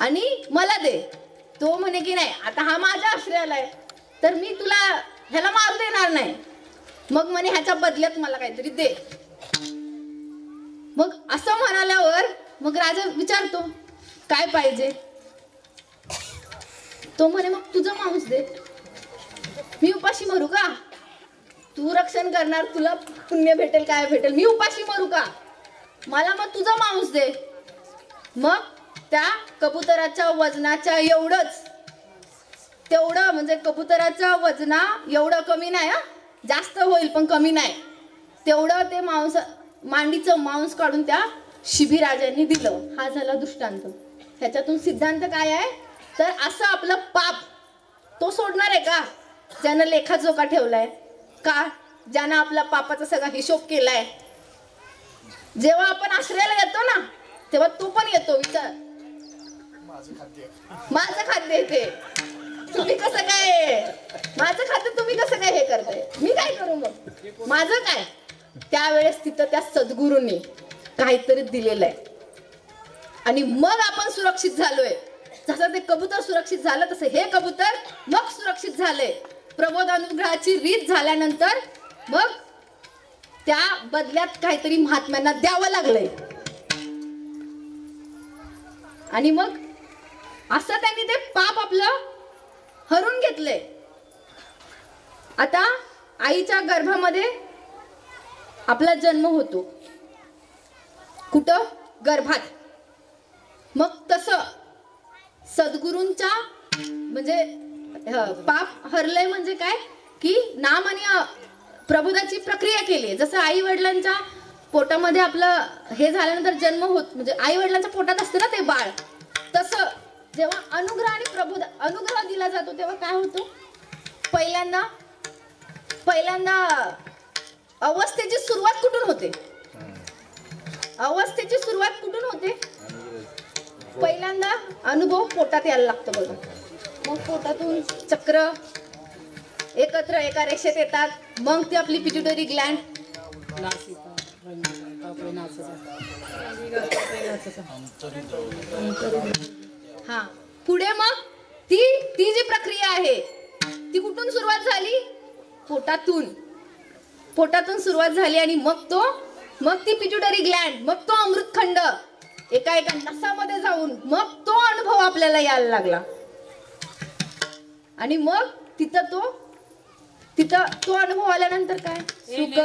आणि मला दे. तो म्हणे की नाही, आता हा माझ्या आश्रयाला आहे तर मी तुला ह्याला मारू देणार नाही. मग म्हणे ह्याच्या बदल्यात मला काहीतरी दे. मग असं म्हणाल्यावर मग राजा विचारतो काय पाहिजे. तो म्हणे मग तुझं मांस दे, मी उपाशी मरू का, तू रक्षण करणार, तुला पुण्य भेटेल, काय भेटेल, मी उपाशी मरू का, मला मग तुझं मांस दे. मग त्या कबुतराच्या वजनाच्या तेवढं म्हणजे कबुतराच्या वजना एवढं कमी नाही, जास्त होईल पण कमी नाही, तेवढं ते मांडीचं मांस काढून त्या शिबीराजांनी दिलं. हा झाला दृष्टांत. ह्याच्यातून सिद्धांत काय आहे तर असं आपलं पाप तो सोडणार आहे का, ज्यानं लेखाजोखा ठेवलाय का, ज्यानं आपला पापाचा सगळा हिशोब केलाय. जेव्हा आपण आश्रयाला येतो ना तेव्हा तो पण येतो, विचार माझं खाद्य येते, तुम्ही कसं काय, माझं खाद्य तुम्ही कसं काय हे करताय, मी काय करू मग, माझं काय. त्यावेळेस तिथं त्या सद्गुरूंनी काहीतरी दिलेलं आहे आणि मग आपण सुरक्षित झालोय. जसं ते कबूतर सुरक्षित झालं तसं हे कबूतर मग सुरक्षित झाले. प्रबोधानुग्रहाची रीत झाल्यानंतर मग त्या बदल्यात काहीतरी महात्म्यांना द्यावं लागलंय आणि मग असं त्यांनी ते पाप आपलं हरून घेतलंय. आता आईच्या गर्भामध्ये आपला जन्म होतो, कुठं, गर्भात. मग तसं सद्गुरूंच्या म्हणजे पाप हरलंय म्हणजे काय की नाम आणि प्रबोधाची प्रक्रिया केली. जसं आई वडिलांच्या पोटामध्ये आपलं हे झाल्यानंतर जन्म होत म्हणजे आई वडिलांच्या पोटात असतं ना ते बाळ, तसं जेव्हा अनुग्रह आणि प्रबोध अनुग्रह दिला जातो तेव्हा काय होतो, पहिल्यांदा अवस्थेची सुरुवात कुठून होते? अवस्थेची सुरुवात कुठून होते? पहिल्यांदा अनुभव पोटात यायला लागतो बघा. मग पोटातून चक्र एकत्र एका रेषेत येतात. मग ती आपली पिट्युटरी ग्लँड हा पुढे मग ती जी प्रक्रिया आहे ती कुठून सुरुवात झाली? पोटातून सुरुवात झाली. आणि मग ती पिट्युटरी ग्लँड, मग तो अमृतखंड एका नसामध्ये जाऊन मग तो अनुभव आपल्याला यायला लागला. आणि मग तिथं तो अनुभव आल्यानंतर काय सुख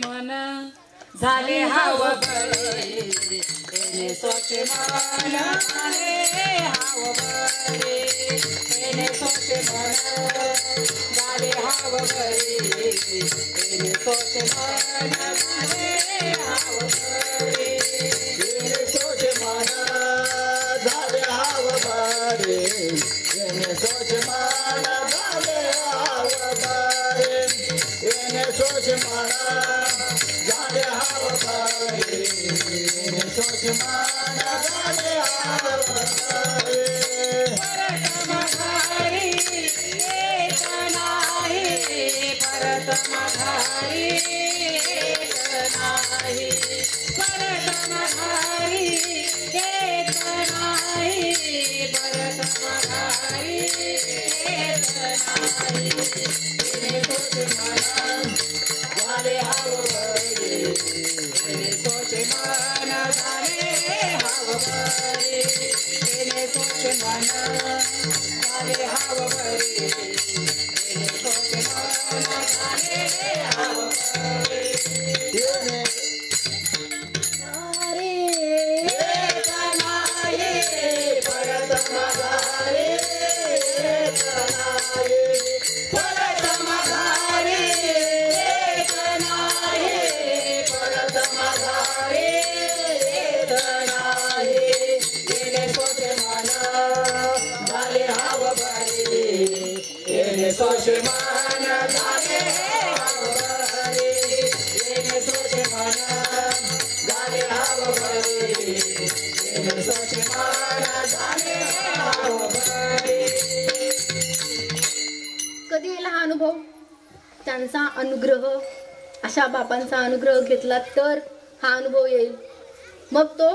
मन झाले हाव बरे, एने सोचे मन झाले हाव बरे, एने सोचे मन झाले हाव बरे, एने सोचे मन झाले हाव बरे, एने सोचे मन झाले हाव बरे, एने सोचे मन झाले हाव बरे, एने सोचे मन झाले हाव बरे, एने सोचे मन झाले हाव बरे. परत मघारी येत नाही, परत मघारी येत नाही, परत मघारी येत नाही, परत मघारी येत नाही. एने सोचे मन झाले हाव बरे, एने सोचे मन झाले हाव बरे, एने सोचे मन झाले हाव बरे, एने सोचे मन झाले हाव बरे. एने येत नाही, परत मघारी येत नाही, परत मघारी येत नाही, परत मघारी येत नाही. एने सोचे मन झाले हाव बरे, एने सोचे मन झाले हाव बरे, एने सोचे मन झाले हाव बरे, एने सोचे मन झाले हाव बरे. कधी येईल हा अनुभव? त्यांचा अनुग्रह, अशा बापांचा अनुग्रह घेतला तर हा अनुभव येईल. मग तो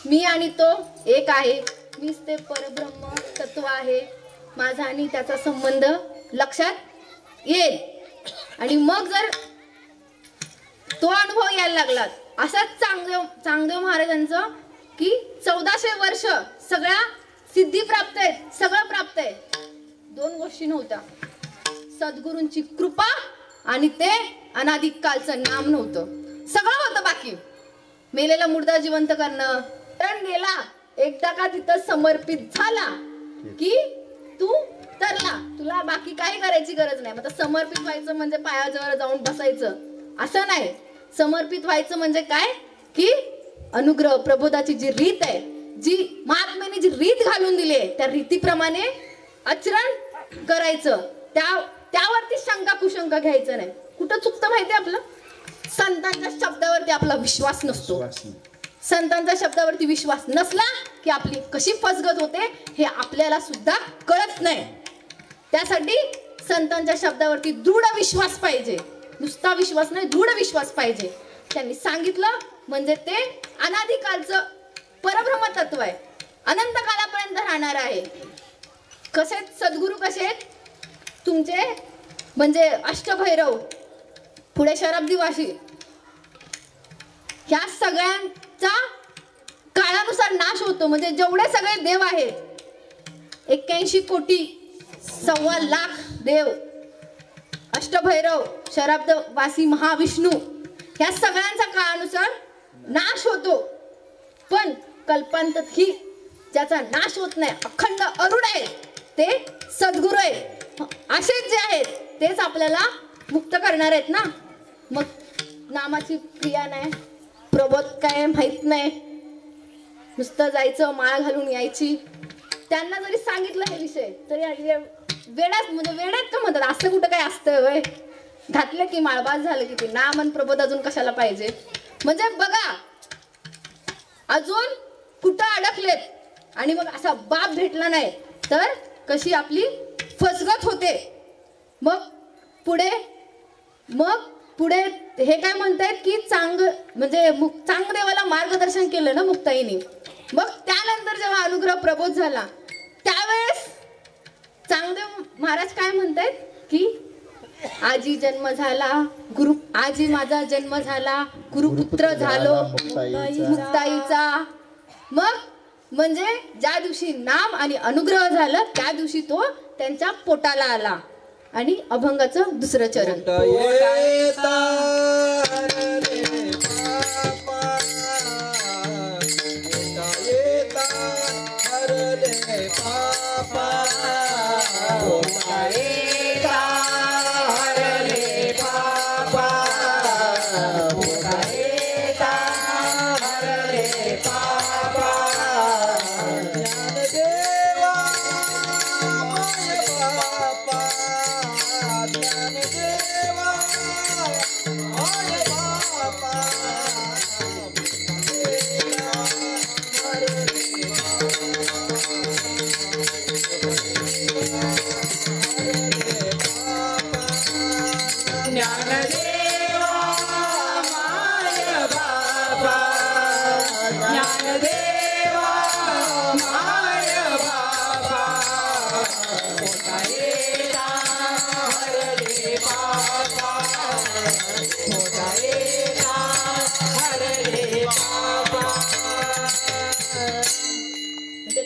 मी आणि तो एक आहे, मीच ते परब्रह्म तत्व आहे, माझा आणि त्याचा संबंध लक्षात येईल. आणि मग जर तो अनुभव यायला लागला, असाच चांगदेव महाराजांचं की 1400 वर्ष सगळ्या सिद्धी प्राप्त आहेत, सगळं प्राप्त आहे. 2 गोष्टी नव्हत्या, सद्गुरूंची कृपा आणि ते अनादिकालचं नाम नव्हतं. सगळं होतं बाकी. मेलेला मुर्दा जिवंत करणं, तरण गेला एकदा का तिथं समर्पित झाला की तू तरला, तुला बाकी काही करायची गरज नाही. मग समर्पित व्हायचं म्हणजे पायाजवळ जाऊन बसायचं असं नाही. समर्पित व्हायचं म्हणजे काय की अनुग्रह प्रबोधाची जी रीत आहे, जी महात्म्याने जी रीत घालून दिली आहे, त्या रीतीप्रमाणे आचरण करायचं. त्यावरती शंका कुशंका घ्यायचं नाही. कुठं चुकतं माहिती आपलं? संतांच्या शब्दावरती आपला विश्वास नसतो. संतांच्या शब्दावरती विश्वास नसला की आपली कशी फसगत होते हे आपल्याला सुद्धा कळत नाही. त्यासाठी संतांच्या शब्दावरती दृढ विश्वास पाहिजे. नुसता विश्वास नाही, दृढ विश्वास पाहिजे. त्यांनी सांगितलं म्हणजे ते अनादिकालचं परब्रह्म तत्व आहे, अनंत कालापर्यंत राहणार आहे. कसे सद्गुरू कसे आहेत तुमचे? म्हणजे अष्टभैरव, पुढे शरब्दीवासी, ह्या सगळ्यांचा काळानुसार नाश होतो. म्हणजे जेवढे सगळे देव आहेत 81 कोटी 1.25 लाख देव, अष्टभैरव, शरब्दवासी, महाविष्णू, ह्या सगळ्यांचा काळानुसार नाश होतो. पण कल्पांत ही ज्याचा नाश होत नाही, अखंड अरुण आहे, ते सद्गुरू आहेत. असेच जे आहेत तेच आपल्याला मुक्त करणार आहेत ना. मग नामाची क्रिया नाही, प्रबोध काय माहित नाही, नुसतं जायचं माळ घालून यायची. त्यांना जरी सांगितलं हे विषय तरी वेड्यात म्हणजे वेड्यात का म्हणतात, असं कुठं काय असतं वय, घातलं की माळबाज झालं की ते नाम आणि प्रबोध अजून कशाला पाहिजे. म्हणजे बघा अजून कुठं अडकलेत आणि मग असा बाप भेटला नाही तर कशी आपली फसगत होते. मग पुढे हे काय म्हणतायत की म्हणजे चांगदेवाला मार्गदर्शन केलं ना मुक्ताईनी. मग त्यानंतर जेव्हा अनुग्रह प्रबोध झाला त्यावेळेस चांगदेव महाराज काय म्हणतायत की आजी जन्म झाला आजी माझा जन्म झाला, गुरुपुत्र झालो मुक्ताईचा. मग म्हणजे ज्या दिवशी नाम आणि अनुग्रह झालं त्या दिवशी तो त्यांच्या पोटाला आला. आणि अभंगाचं दुसरं चरण.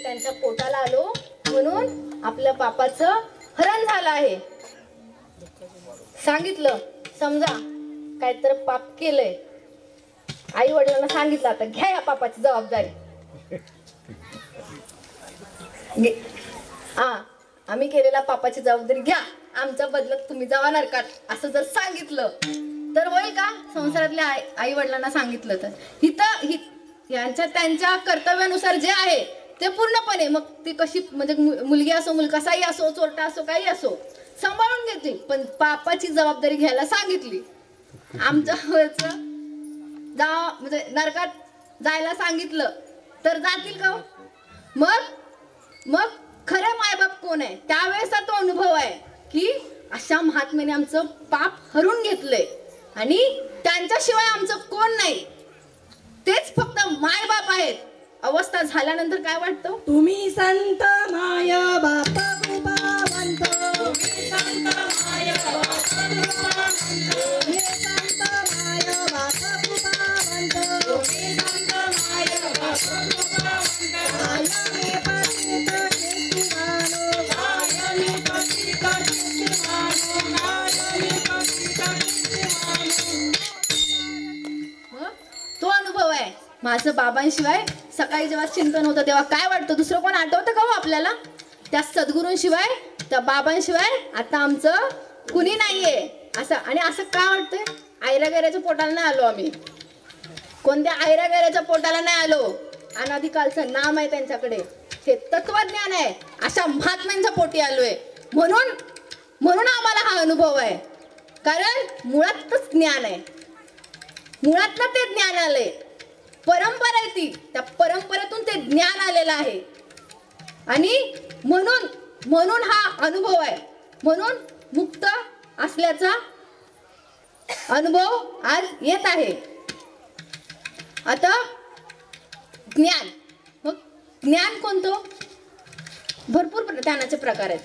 त्यांच्या पोटाला आलो म्हणून आपल्या पापाचं हरण झालं आहे. सांगितलं समजा काहीतरी पाप केलंय, आई वडिलांना सांगितलं आता घ्या या पापाची जबाबदारी. आम्ही केलेल्या पापाची जबाबदारी घ्या, आमच्या बदल्यात तुम्ही जावा नरकात असं जर सांगितलं तर होईल का? संसारातल्या आई वडिलांना सांगितलं तर इथं यांच्या त्यांच्या कर्तव्यानुसार जे आहे ते पूर्णपणे मग ती कशी म्हणजे मुलगी असो कसाही असो चोरटा असो काही असो सांभाळून घेतील, पण पापाची जबाबदारी घ्यायला सांगितली. आमच्या म्हणजे नरकात जायला सांगितलं तर जातील का? मग खरे मायबाप कोण आहे त्यावेळेचा तो अनुभव आहे की अशा महात्म्याने आमचं पाप हरून घेतलंय आणि त्यांच्याशिवाय आमचं कोण नाही, तेच फक्त मायबाप आहेत. अवस्था झाल्यानंतर काय वाटतं? तुम्ही संत माय बाप कृपावंत, तुम्ही संत माय बाप कृपावंत, हे संत माय बाप कृपावंत, तुम्ही संत माय बाप कृपावंत, आयने पतित कीर्तिमानो, आयने पतित कीर्तिमानो, आयने पतित कीर्तिमानो. तो अनुभव आहे. माझं बाबांशिवाय सकाळी जेव्हा चिंतन होतं तेव्हा काय वाटतं, दुसरं कोण आठवतं का हो आपल्याला? त्या सद्गुरूंशिवाय त्या बाबांशिवाय आता आमचं कुणी नाहीये असं. आणि असं का वाटतंय? आयरागैराच्या पोटाला नाही आलो आम्ही, कोणत्या आयरागैराच्या पोटाला नाही आलो. अनादिकालचं नाम आहे त्यांच्याकडे, हे तत्वज्ञान आहे, अशा महात्म्यांच्या पोटी आलोय. म्हणून आम्हाला हा अनुभव आहे, कारण मुळातच ज्ञान आहे, मुळातलं ते ज्ञान आलंय. परंपरा आहे ती, त्या परंपरेतून ते ज्ञान आलेलं आहे आणि म्हणून हा अनुभव आहे. म्हणून मुक्त असल्याचा अनुभव आज येत आहे. आता ज्ञान, मग ज्ञान कोणतं? भरपूर ज्ञानाचे प्रकार आहेत.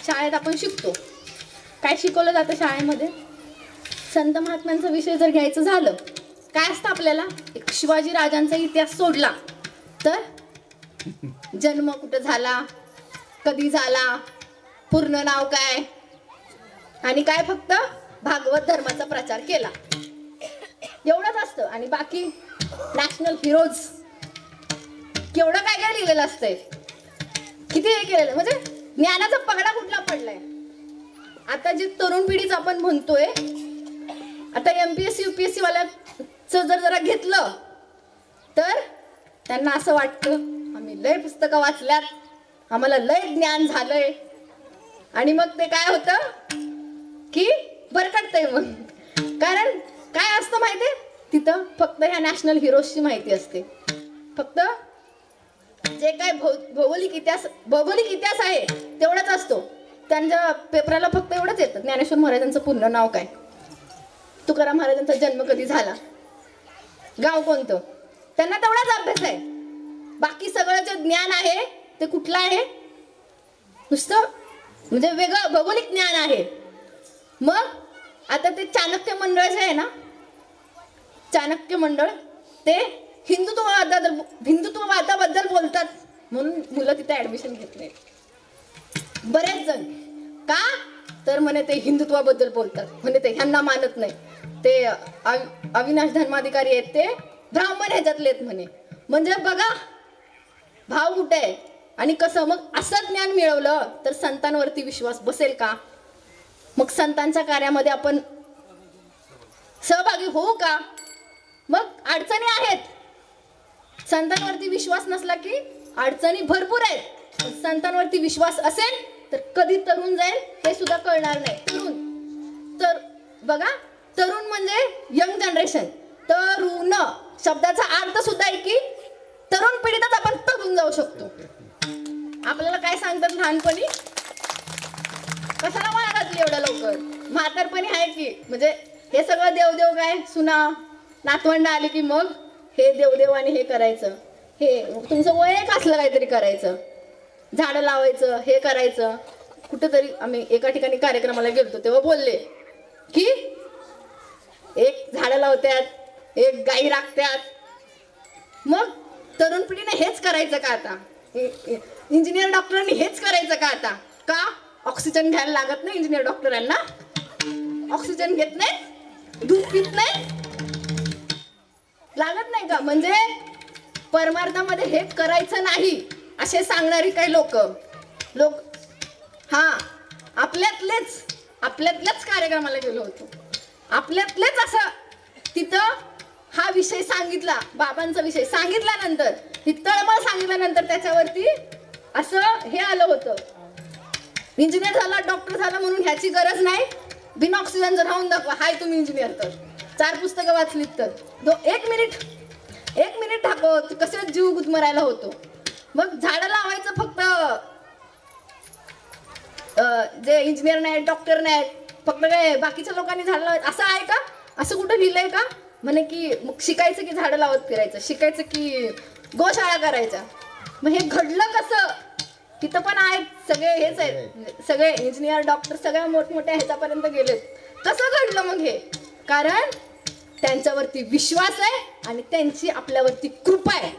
शाळेत आपण शिकतो, काय शिकवलं जातं शाळेमध्ये? संत महात्म्यांचा विषय जर घ्यायचं झालं काय असतं आपल्याला? एक शिवाजी राजांचा इतिहास सोडला तर जन्म कुठं झाला, कधी झाला, पूर्ण नाव काय, आणि काय फक्त भागवत धर्माचा प्रचार केला एवढंच असतं. आणि बाकी नॅशनल हिरोज केवढं काय काय लिहिलेलं असतंय, किती हे केलेलं, म्हणजे ज्ञानाचा पगडा कुठला पडलाय. आता जी तरुण पिढीच आपण म्हणतोय, आता MPSC UPSC वाल्याचं जरा घेतलं तर त्यांना असं वाटतं आम्ही लय पुस्तकं वाचल्यात, आम्हाला लय ज्ञान झालंय, आणि मग ते काय होतं की भरकटतंय. मग कारण काय असतं माहितीये, तिथं फक्त ह्या नॅशनल हिरोजची माहिती असते. फक्त जे काय भौगोलिक इतिहास आहे तेवढाच असतो. त्यांच्या पेपराला फक्त एवढंच येतं, ज्ञानेश्वर महाराजांचं पूर्ण नाव काय, तुकाराम महाराजांचा जन्म कधी झाला, गाव कोणतं, त्यांना तेवढाच अभ्यास आहे. बाकी सगळं जे ज्ञान आहे ते कुठलं आहे, नुसतं म्हणजे वेगळं भौगोलिक ज्ञान आहे. मग आता ते चाणक्य मंडळ जे आहे ना, चाणक्य मंडळ ते हिंदुत्ववादाबद्दल बोलतात म्हणून मुलं तिथे ऍडमिशन घेत नाही. बरेच जण का तर म्हणे ते हिंदुत्वाबद्दल बोलतात, म्हणे ते ह्यांना मानत नाही, ते अविनाश धर्माधिकारी आहेत ते ब्राह्मण ह्याच्यातले आहेत म्हणे. म्हणजे बघा भाव कुठे आहे आणि कसं. मग असं ज्ञान मिळवलं तर संतांवरती विश्वास बसेल का, मग संतांच्या कार्यामध्ये आपण सहभागी होऊ का. मग अडचणी आहेत, संतांवरती विश्वास नसला की अडचणी भरपूर आहेत. संतांवरती विश्वास असेल तर कधी तरुण जाईल हे सुद्धा कळणार नाही. तर बघा, तरुण म्हणजे यंग जनरेशन, तरुण शब्दाचा अर्थ सुद्धा आहे की तरुण पिढीतच आपण तरुण जाऊ शकतो. आपल्याला काय सांगतात लहानपणी, कशाला मला घातली एवढ्या लवकर, म्हातारपणी आहे की म्हणजे हे सगळं देवदेव काय सुना नातवंड आली की मग हे देवदेव आणि हे करायचं, हे तुमचं वय एक असलं काहीतरी करायचं, झाडं लावायचं, हे करायचं. कुठेतरी आम्ही एका ठिकाणी कार्यक्रमाला गेलतो तेव्हा बोलले की एक झाडं लावतात, एक गाई राखतात. मग तरुण पिढीने हेच करायचं का आता, इंजिनियर डॉक्टरांनी हेच करायचं का आता, का ऑक्सिजन घ्यायला लागत नाही इंजिनियर डॉक्टरांना, ऑक्सिजन घेत नाही, दूध पित नाही, लागत नाही का. म्हणजे परमार्थामध्ये हे करायचं नाही असे सांगणारी काही लोक हा आपल्यातल्याच कार्यक्रमाला गेलो होतो, आपल्यातलेच असं तिथं हा विषय सांगितला, बाबांचा विषय सांगितल्यानंतर, ही तळमळ सांगितल्यानंतर त्याच्यावरती असं हे आलं होतं, इंजिनियर झाला डॉक्टर झाला म्हणून ह्याची गरज नाही, बिन ऑक्सिजन जर राहून दाखवा, हाय तुम्ही इंजिनियर तर 4 पुस्तकं वाचलीत तर एक मिनिट दाखव कसे जीव गुदमरायला होतो. मग झाडं लावायचं फक्त जे इंजिनियर नाही डॉक्टर नाही फक्त काय बाकीच्या लोकांनी झाडं लावायचं असं आहे का, असं कुठं लिहिलंय का. म्हणे की मग शिकायचं की झाडं लावत फिरायचं, शिकायचं की गोशाळा करायच्या. मग हे घडलं कसं, तिथं पण आहेत सगळे हेच आहेत, सगळे इंजिनियर डॉक्टर सगळ्या मोठमोठ्या ह्याच्यापर्यंत गेलेत. कसं घडलं मग हे, कारण त्यांच्यावरती विश्वास आहे आणि त्यांची आपल्यावरती कृपा आहे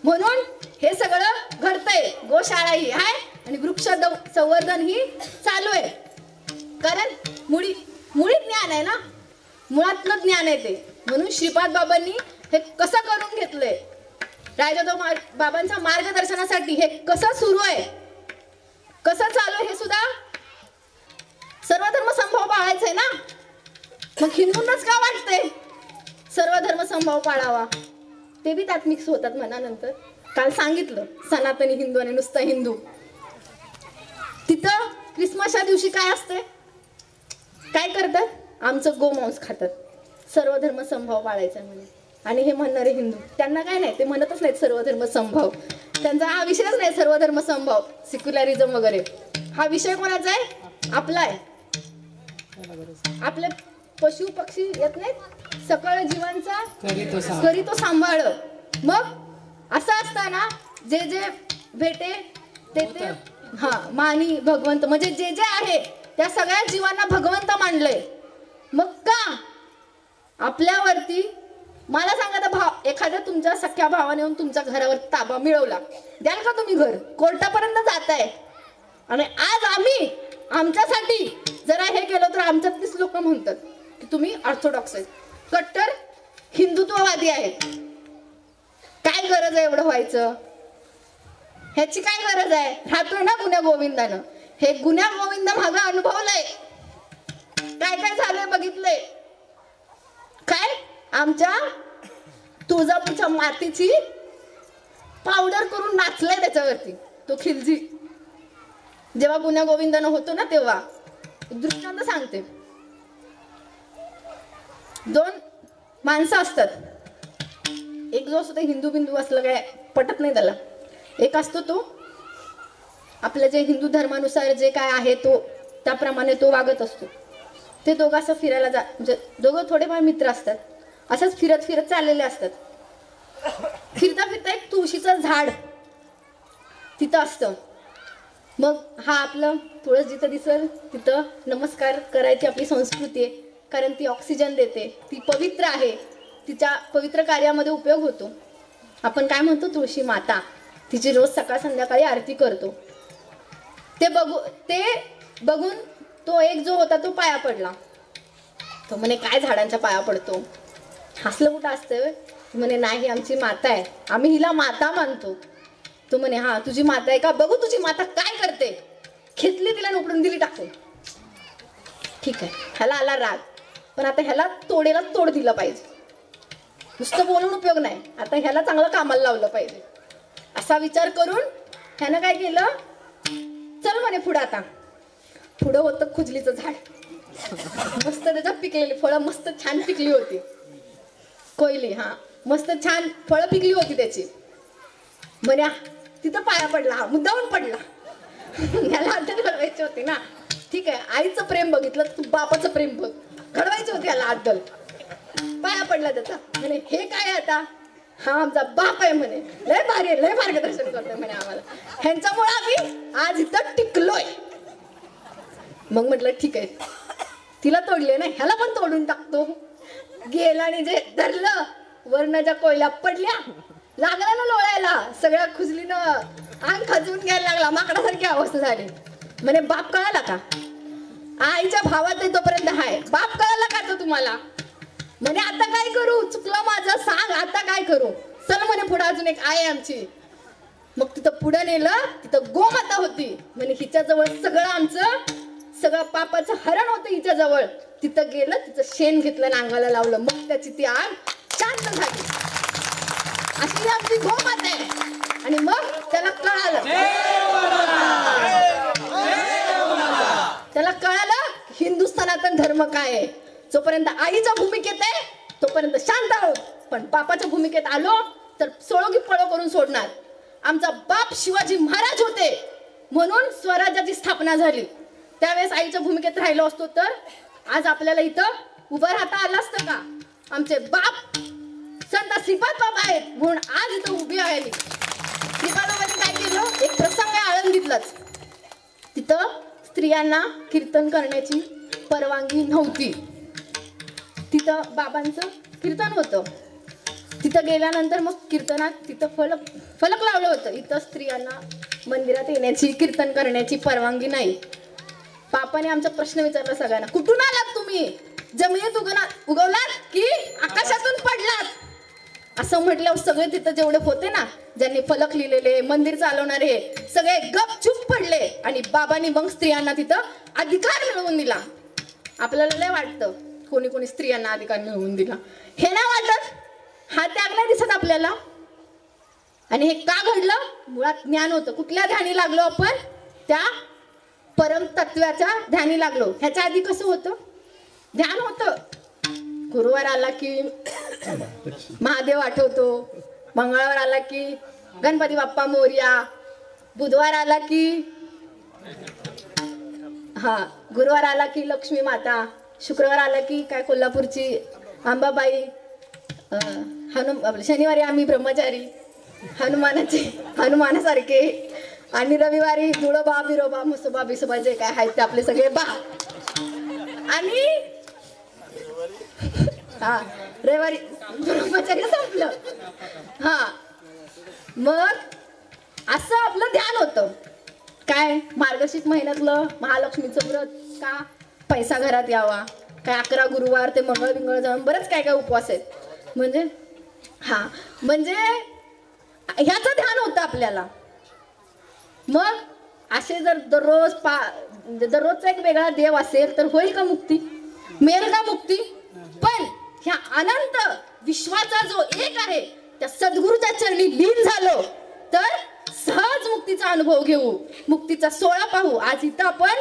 म्हणून हे सगळं घडतंय. गोशाळा ही आहे आणि वृक्ष संवर्धन ही चालू आहे, कारण मुळी ज्ञान आहे ना, मुळातलं ज्ञान आहे ते. म्हणून श्रीपाद बाबांनी हे कसं करून घेतलंय, राजाभाऊ बाबांच्या मार्गदर्शनासाठी हे कसं सुरू आहे, कसं चालू आहे हे सुद्धा सर्वधर्म समभाव पाळायचंय ना. मग हिंदूंनाच का वाटतंय सर्वधर्म समभाव पाळावा, ते बी त्यात मिक्स होतात मनानंतर. काल सांगितलं सनातनी हिंदू आणि नुसता हिंदू. तिथं क्रिसमसच्या दिवशी काय असते, काय करतात, आमचं गोमांस खातात, सर्वधर्म समभाव पाळायचा म्हणे. आणि हे म्हणणारे हिंदू त्यांना काय नाही, ते म्हणतच नाहीत सर्वधर्म समभाव, त्यांचा हा विषयच नाही सर्वधर्म समभाव, सेक्युलरिझम वगैरे. हा विषय कोणाचा आहे, आपला आहे. आपले पशु पक्षी येत नाहीत, सकळ जीवांचा करी तो सांभाळ. मग असं असताना जे जे भेटे ते हा मानी भगवंत, म्हणजे जे जे आहे त्या सगळ्या जीवांना भगवंत मानलंय. मग का आपल्यावरती, मला सांगा तर एखाद्या तुमच्या सख्या भावाने येऊन तुमच्या घरावर ताबा मिळवला, द्याल का तुम्ही घर, कोर्टापर्यंत जाताय. आणि आज आम्ही आमच्यासाठी जरा हे केलं तर आमच्यातलीच लोक म्हणतात की तुम्ही ऑर्थोडॉक्स आहेत, कट्टर हिंदुत्ववादी आहेत. काय गरज आहे एवढं व्हायचं? ह्याची काय गरज आहे? राहतोय ना गुन्ह्या गोविंदानं. हे गुन्ह्या गोविंद मागं अनुभवलंय, काय काय झालंय बघितलंय. काय आमच्या तुळजापूरच्या मातीची पावडर करून नाचलाय त्याच्यावरती तो खिलजी. जेव्हा गुन्ह्या गोविंदानं होतो ना तेव्हा दृष्टांत सांगते. 2 माणसं असतात. एक जो असतो ते हिंदू बिंदू असलं काय पटत नाही त्याला. एक असतो तो आपल्या जे हिंदू धर्मानुसार जे काय आहे तो त्याप्रमाणे तो वागत असतो. ते दोघं असं फिरायला म्हणजे दोघं थोडेफार मित्र असतात. असंच फिरत फिरत चाललेले असतात. फिरता फिरता एक तुळशीचं झाड तिथं असतं. मग हा आपलं तुळस जिथं दिसेल तिथं नमस्कार करायची आपली संस्कृती आहे. कारण ती ऑक्सिजन देते, ती पवित्र आहे, तिच्या पवित्र कार्यामध्ये उपयोग होतो. आपण काय म्हणतो तुळशी माता, तिची रोज सकाळ संध्याकाळी आरती करतो. ते बघून तो एक जो होता तो पाया पडला. तो म्हणे काय झाडांच्या पाया पडतो, हसलं कुठं असतं. म्हणे नाही आमची माता आहे, आम्ही हिला माता मानतो. तो म्हणे हा तुझी माता आहे का, बघू तुझी माता काय करते. घेतली तिला उपडून दिली टाकून. ठीक आहे, ह्याला आला राग, पण आता ह्याला तोडेला तोड दिला पाहिजे. नुसतं बोलून उपयोग नाही, आता ह्याला चांगलं कामाला लावलं पाहिजे. असा विचार करून ह्यानं काय केलं, चल म्हणे पुढं. आता पुढं होतं खुजलीचं झाड. मस्त त्याच्यात पिकलेली फळं मस्त छान पिकली होती. कोयली हा मस्त छान फळं पिकली होती त्याची. म्हणे तिथं पाया पडला, हा मुद्दाहून पडला. याला अद्दल घडवायची होती ना. ठीक आहे, आईचं प्रेम बघितलं, तू बापाचं प्रेम बघ. घडवायची होती याला अद्दल. पाया पडला त्याचा. म्हणे हे काय आता, हा आमचा बाप आहे म्हणे, लय भारी आहे, लय मार्गदर्शन करतोय म्हणे आम्हाला. ह्यांच्यामुळे आम्ही आज इथं टिकलोय. मग म्हटलं ठीक आहे, तिला तोडले ना, ह्याला पण तोडून टाकतो. गेला आणि जे धरलं वरनं ज्या कोयल्या पडल्या, लागला ना लोळायला, सगळ्या खुजलीनं अंग खजवून घ्यायला लागला, माकडासारखी अवस्था झाली. म्हणे बाप कळाला का, आईच्या भावात तोपर्यंत हाय, बाप कळाला का तो तुम्हाला. म्हणे आता काय करू, चुकलं माझं, सांग आता काय करू. चल म्हणे पुढे अजून एक आहे आमची. मग तिथं पुढे नेलं, तिथं गोमाता होती. म्हणे हिच्या जवळ सगळं पापाचं हरण होतं हिच्या जवळ. तिथं गेलं, तिचं शेण घेतलं आणि अंगाला लावलं. मग त्याची ती आग शांत झाली. अशी आमची गोमाता आहे. आणि मग त्याला कळालं हिंदुस्थानातन धर्म काय आहे. जोपर्यंत आईच्या भूमिकेत आहे तोपर्यंत शांत आहोत, पण बापाच्या भूमिकेत आलो तर सोळो की पळो करून सोडणार. आमचा बाप शिवाजी महाराज होते म्हणून स्वराज्याची स्थापना झाली. त्यावेळेस आईच्या भूमिकेत राहिलो असतो तर आज आपल्याला इथं उभं राहता आलं असतं का. आमचे बाप संत श्रीपाद बाबा आहेत म्हणून आज इथं उभी आहे. श्रीपाद बाबांनी काय केलं, एक प्रसंग आहे आळंदीतलाच. तिथं स्त्रियांना कीर्तन करण्याची परवानगी नव्हती. तिथं बाबांचं कीर्तन होतं. तिथं गेल्यानंतर मग कीर्तनात तिथं फलक लावलं होतं, इथं स्त्रियांना मंदिरात येण्याची कीर्तन करण्याची परवानगी नाही. बापाने आमचा प्रश्न विचारला सगळ्यांना, कुठून आलात तुम्ही, जमिनीत उगवलात की आकाशातून पडलात. असं म्हटल्यावर सगळे तिथं जेवढे होते ना, ज्यांनी फलक लिहिलेले, मंदिर चालवणारे, सगळे गपचूप पडले. आणि बाबांनी मग स्त्रियांना तिथं अधिकार मिळवून दिला. आपल्याला लय वाटतं कोणी कोणी स्त्रियांना अधिकार मिळवून दिला, हे नाही वाटत. हा त्याग नाही दिसत आपल्याला. आणि हे का घडलं, मुळात ज्ञान होतं. कुठल्या ध्यानी लागलो आपण, त्या परम तत्वाच्या ध्यानी लागलो. ह्याच्या आधी कसं होतं, ध्यान होतं. गुरुवार आला की महादेव आठवतो, मंगळवार आला की गणपती बाप्पा मोरया, बुधवार आला की गुरुवार आला की लक्ष्मी माता, शुक्रवार आला की काय कोल्हापूरची अंबाबाई, शनिवारी आम्ही ब्रह्मचारी हनुमानासारखे, आणि रविवारी जुळोबा बिरोबा मुसोबा बिसोबा जे काय आहेत ते आपले सगळे बा. आणि रविवारी ब्रह्मचर्य संपलं. मग असं आपलं ध्यान होतं. काय मार्गशीर्ष महिन्यातलं महालक्ष्मीचं व्रत, का पैसा घरात यावा, काय 11 गुरुवार ते मंगळ जाऊन बरंच काय काय उपवास आहेत. म्हणजे ह्याचं ध्यान होतं आपल्याला. मग असे जर दररोजचा एक वेगळा देव असेल तर होईल का मुक्ती? मिळेल का मुक्ती? पण ह्या अनंत विश्वाचा जो एक आहे त्या सद्गुरूच्या चरणी लीन झालो तर सहज मुक्तीचा अनुभव घेऊ, मुक्तीचा सोहळा पाहू. आज इथं आपण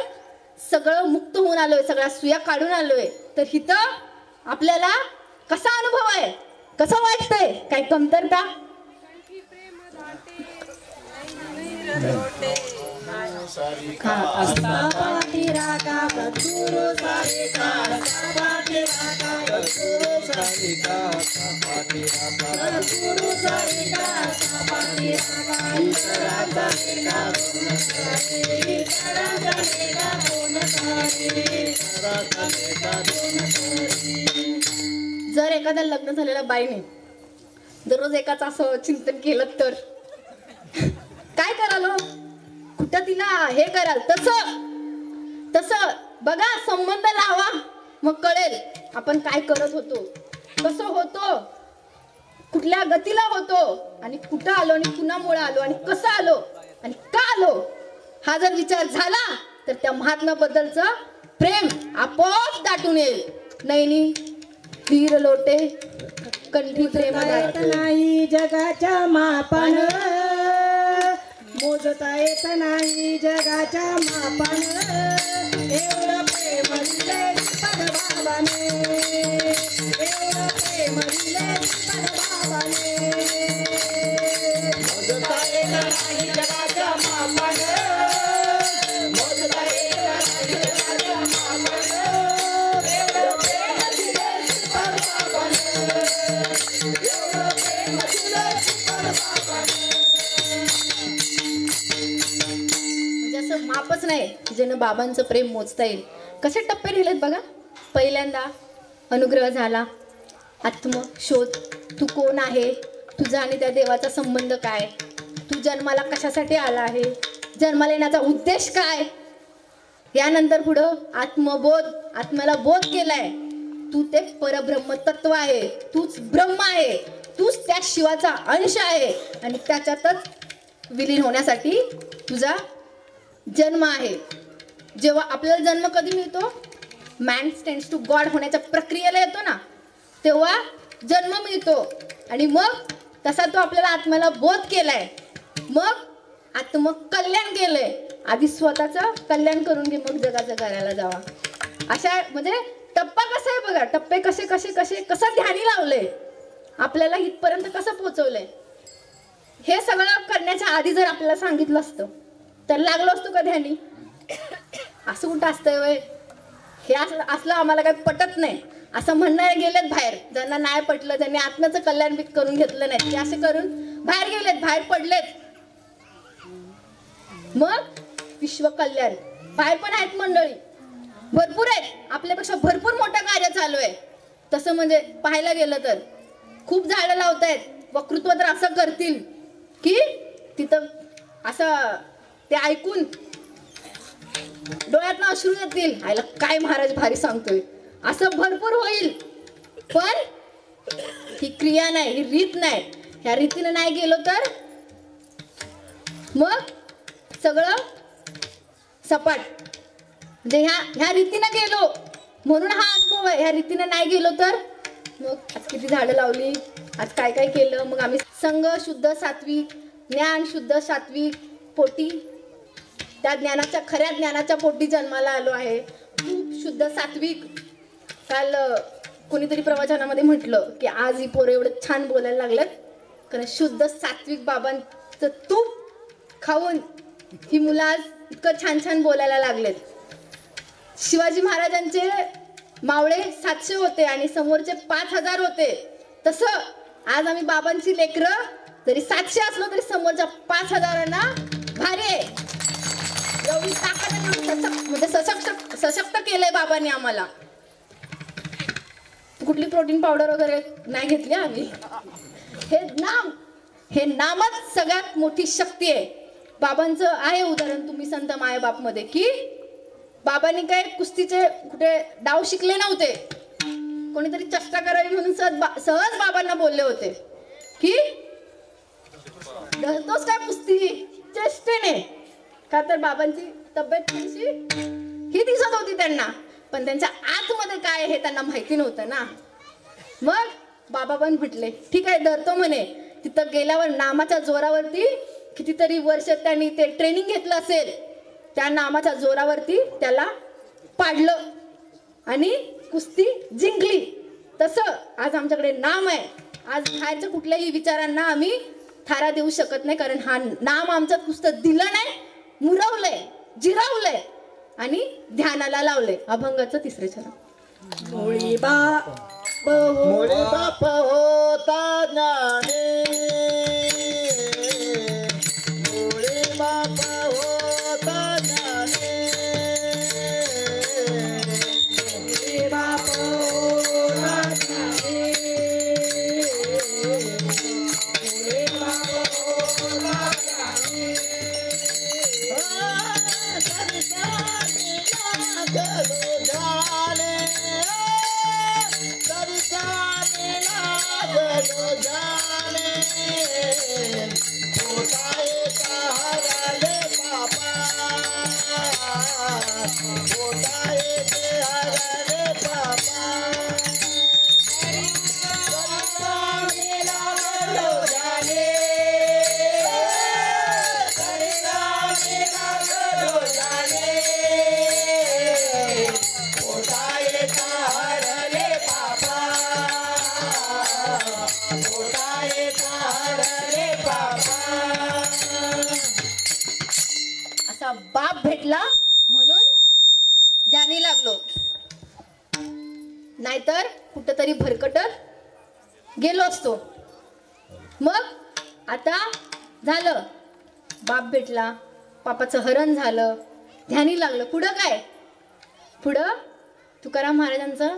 सगळं मुक्त होऊन आलोय, सगळ्या सुया काढून आलोय, तर इथं आपल्याला कसा अनुभव आहे, कसं वाटतंय? काही कमतरता? जर एखाद्या लग्न झालेल्या बाईने दररोज एकाच असं चिंतन केलं तर काय कराल? कुठं तिला हे कराल? तसं बघा, संबंध लावा, मग कळेल आपण काय करत होतो, कसं होतो, कुठल्या गतीला होतो आणि कुठं आलो आणि कुणामुळे आलो आणि कसं आलो आणि का आलो. हा जर विचार झाला तर त्या महात्म्याबद्दलचं प्रेम आपोआप दाटून येईल. नैनी तीर लोटे कंठी प्रेम नाही जगाच्या मापान, मोजता येत नाही जगाच्या मापान, एवढं प्रेम दिले पदबाबाने, एवढं प्रेम दिले पदबाबाने. मोजता येत नाही जगाच्या मापान, मोजता येत नाही जगाच्या मापान, एवढं प्रेम दिले पदबाबाने, एवढं प्रेम दिले पदबाबाने. म्हणजे असं मापच नाही ज्यानं बाबांचं प्रेम मोजता येईल. कसे टप्पे लिहिलेत बघा. पहिल्यांदा अनुग्रह झाला, आत्मशोध, तू कोण आहे, तुझा आणि त्या देवाचा संबंध काय, तू जन्माला कशासाठी आला आहे, जन्माला येण्याचा उद्देश काय. यानंतर पुढं आत्मबोध, आत्म्याला बोध केलाय, तू ते परब्रह्म तत्व आहे, तूच ब्रह्म आहे, तूच त्या शिवाचा अंश आहे आणि त्याच्यातच विलीन होण्यासाठी तुझा जन्म आहे. जेव्हा आपल्याला जन्म कधी मिळतो, मॅन स्टँड्स टू गॉड होण्याच्या प्रक्रियेला येतो ना, तेव्हा जन्म मिळतो आणि मग तसा तो आपल्याला आत्म्याला बोध केलाय, मग आत्मकल्याण केलंय. आधी स्वतःचं कल्याण करून घे, मग जगाचं करायला जावा. अशा म्हणजे टप्पा कसा आहे बघा, टप्पे कसे कसे कसे कसं ध्यानी लावलंय, आपल्याला इथपर्यंत कसं पोहोचवलंय. हे सगळं करण्याच्या आधी जर आपल्याला सांगितलं असतं तर लागलो असतो का ध्यानी? असं कुठं असतंय वय? हे असलं आम्हाला काही पटत नाही असं म्हणणारे गेलेत बाहेर. ज्यांना नाही पटलं, ज्यांनी आत्म्याचं कल्याण बी करून घेतलं नाही, ते असे करून बाहेर गेलेत, बाहेर पडलेत. मग विश्व कल्याण बाहेर पण आहेत मंडळी, भरपूर आहेत, आपल्यापेक्षा भरपूर मोठं कार्य चालू आहे. तसं म्हणजे पाहायला गेलं तर खूप झाडं लावतायत, वक्तृत्व तर असं करतील की तिथं असं ते ऐकून डोळ्यातनं अश्रू येतील, आयला काय महाराज भारी सांगतोय, असं भरपूर होईल. पण ही क्रिया नाही, ही रीत नाही. ह्या रीतीने नाही गेलो तर मग सगळं सपाट. म्हणजे ह्या रीतीने गेलो म्हणून हा अनुभव आहे. ह्या रीतीने नाही गेलो तर मग आज किती झाडं लावली, आज काय काय केलं. मग आम्ही संघ शुद्ध सात्विक, ज्ञान शुद्ध सात्विक पोटी, त्या ज्ञानाच्या खऱ्या ज्ञानाच्या पोटी जन्माला आलो आहे. खूप शुद्ध सात्विक. काल कोणीतरी प्रवचनामध्ये म्हटलं की आज ही पोरं एवढं छान बोलायला लागलेत कारण शुद्ध सात्विक बाबांचं तूप खाऊन ही मुलं आज इतकं छान छान बोलायला लागलेत. शिवाजी महाराजांचे मावळे 700 होते आणि समोरचे 5000 होते. तसं आज आम्ही बाबांची लेकरं जरी 700 असलो तरी समोरच्या 5000 भारी आहे. एवढी ताकद म्हणजे सशक्त केलंय बाबांनी आम्हाला. कुठली प्रोटीन पावडर वगैरे नाही घेतली आम्ही. हे नामच सगळ्यात मोठी शक्ती आहे. बाबांचं आहे उदाहरण तुम्ही संत मायबाप मध्ये की बाबांनी काय कुस्तीचे कुठे डाव शिकले नव्हते. कोणीतरी चेष्टा करावी म्हणून सहज बाबांना बोलले होते की धरतोस काय कुस्ती चेष्टेने? का तर बाबांची तब्येत थोडीशी ही दिसत होती त्यांना, पण त्यांच्या आतमध्ये काय हे त्यांना माहिती नव्हतं ना. मग बाबा पण म्हटले ठीक आहे धरतो म्हणे. तिथं गेल्यावर नामाच्या जोरावरती कितीतरी वर्ष त्यांनी ते ट्रेनिंग घेतलं असेल, त्या नामाच्या जोरावरती त्याला पाडलं आणि कुस्ती जिंकली. तसं आज आमच्याकडे नाम आहे. आज बाहेरच्या कुठल्याही विचारांना आम्ही थारा देऊ शकत नाही, कारण हा नाम आमचं नुसतं दिलं नाही, मुरवलंय, जिरावलंय आणि ध्यानाला लावलंय. अभंगाचं तिसरे चरण. मुळी मुळे बाप होता ज्ञानी, मुळे बाप होता ज्ञानी, मुळी बाप होता ज्ञानी, मुळी बाप होता ज्ञानी. असा बाप भेटला म्हणून ध्यानी लागलो, नाहीतर कुठंतरी भरकटत गेलो असतो. मग आता झालं, बाप भेटला, पापाचं हरण झालं, ध्यानी लागलं. पुढं काय? पुढं तुकाराम महाराजांचं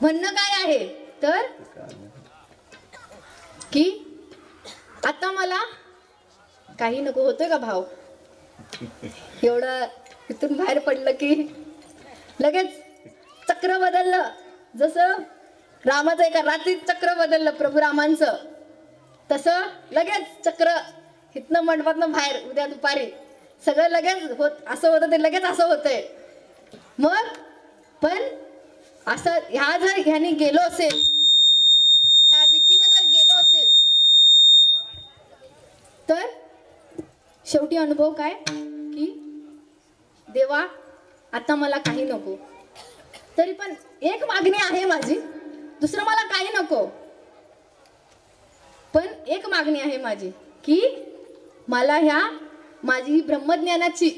म्हणणं काय आहे तर की आता मला काही नको. होतोय का भाव? एवढं इथून बाहेर पडलं की लगेच चक्र बदललं. जसं रामाचं एका रात्रीत चक्र बदललं प्रभू रामांचं, तसं लगेच चक्र इथनं मंडपातनं बाहेर उद्या दुपारी सगळं लगेच होत. असं होतं ते लगेच असं होतंय. मग पण असं ह्याने गेलो असेल, ह्या रीतीने जर गेलो असेल तर शेवटी अनुभव काय की देवा आता मला काही नको. तरी पण एक मागणी आहे माझी, दुसरं मला काही नको, पण एक मागणी आहे माझी की मला ह्या माझी ब्रह्मज्ञानाची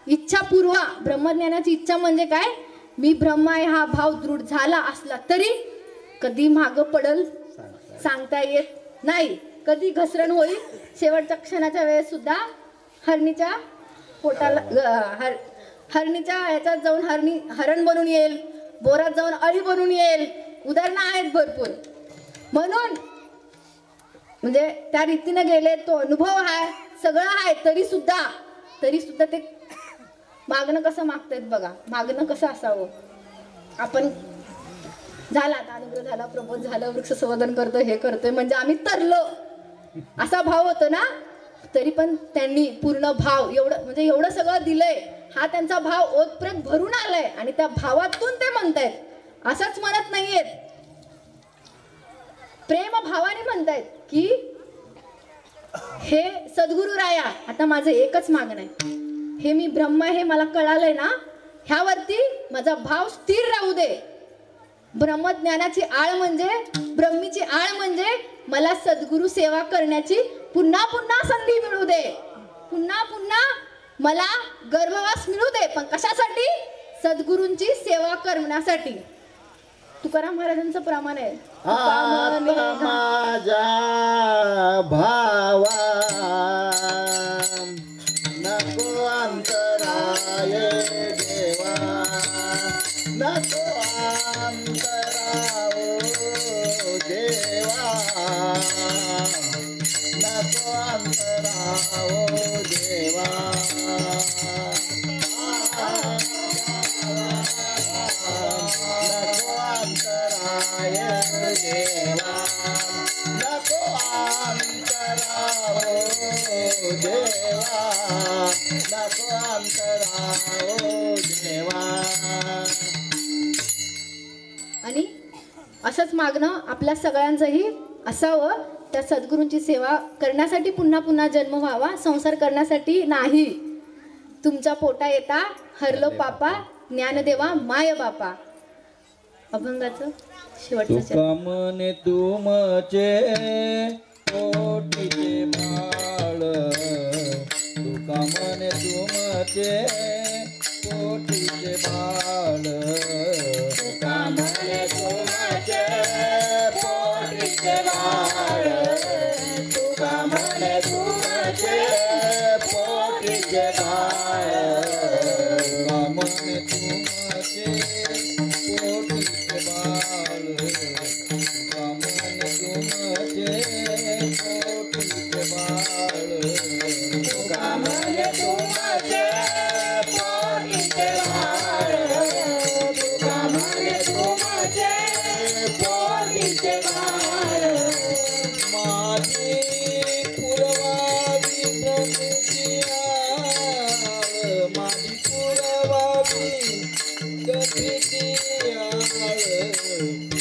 इच्छा पुरवा. ब्रह्मज्ञानाची इच्छा म्हणजे काय? मी ब्रह्म आहे हा भाव दृढ झाला असला तरी कधी मागं पडल सांगता येत नाही. कधी घसरण होईल शेवटच्या क्षणाच्या वेळेस सुद्धा हरणीच्या पोटाला हरणीच्या ह्याच्यात जाऊन हरण बनून येईल, बोरात जाऊन अळी बनून येईल. उदाहरणं आहेत भरपूर. म्हणून म्हणजे त्या रीतीने गेले, तो अनुभव आहे, सगळं आहे, तरी सुद्धा ते मागणं कसं मागतायत बघा. मागणं कसं असावं? आपण झाला आता अनुग्रह झाला, प्रबोध झालं, वृक्ष संवर्धन करतोय, हे करतोय म्हणजे आम्ही तरलो असा भाव होतो ना. तरी पण त्यांनी पूर्ण भाव एवढं सगळं दिलंय. हा त्यांचा भाव ओतप्रोत भरून आलाय आणि त्या भावातून ते म्हणतायत. असंच म्हणत नाहीयेत, प्रेम भावाने म्हणतायत की हे सद्गुरु राया आता माझं एकच मागणं आहे, हे मी ब्रह्म हे मला कळालंय ना, ह्यावरती माझा भाव स्थिर राहू दे. ब्रह्मज्ञानाची आळ म्हणजे ब्रह्मीची आळ म्हणजे मला सद्गुरु सेवा करण्याची पुन्हा पुन्हा संधी मिळू दे, पुन्हा पुन्हा मला गर्भवास मिळू दे. पण कशासाठी? सद्गुरूंची सेवा करण्यासाठी. तुकाराम महाराजांचं प्रमाण आहे, माझा भावा नको अंतराय देवा, नको अंतराओ देवा, नको अंतराओ देवा. नको अंतराय देवा, नको अंतराओ नको अंतरा ओ देवा. आणि असंच मागणं आपल्या सगळ्यांचंही असावं. त्या सद्गुरूंची सेवा करण्यासाठी पुन्हा पुन्हा जन्म व्हावा, संसार करण्यासाठी नाही. तुमच्या पोटा येता हरलो पापा, ज्ञानदेवा माय बापा. अभंगाचं शेवटचं चरण. तुका म्हणे तुमचे पोटीचे बाळ, तुका म्हणे तुमचे पोटीचे बाळ, तुका म्हणे तुमचे पोटीचे बाळ, तुका म्हणे तुमचे पोटीचे बाळ, तुका म्हणे तुमचे पोटीचे बाळ, तुका म्हणे तुमचे पोटीचे बाळ, तुका म्हणे तुमचे पोटीचे बाळ, तुका म्हणे तुमचे पोटीचे बाळ. माझी पुरवावी गतीची आळ, माझी पुरवावी गतीची आळ,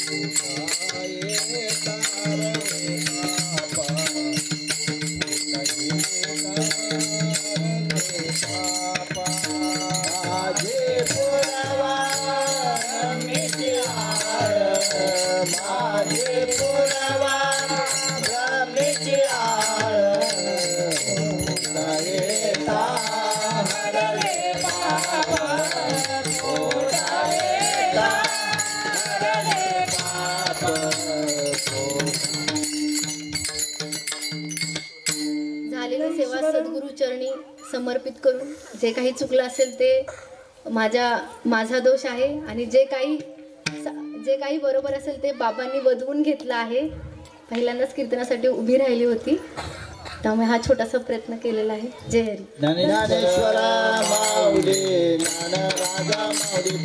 तुका ये तारणे बाबा, तुका ये तारणे बाबा. माझे पुरवा रमेची आळ, माझे पुरवा रमेची आळ, येता हरले बाबा, येता हरले बाबा. झालेली सेवा सद्गुरू चरणी समर्पित करून जे काही चुकलं असेल ते माझा दोष आहे. आणि जे काही बरोबर असेल ते बाबांनी वधवून घेतलं आहे. पहिल्यांदाच कीर्तनासाठी उभी राहिली होती, त्यामुळे हा छोटासा प्रयत्न केलेला आहे. जय हरी. ज्ञानेश्वरा माऊली, ज्ञान राजा माऊली.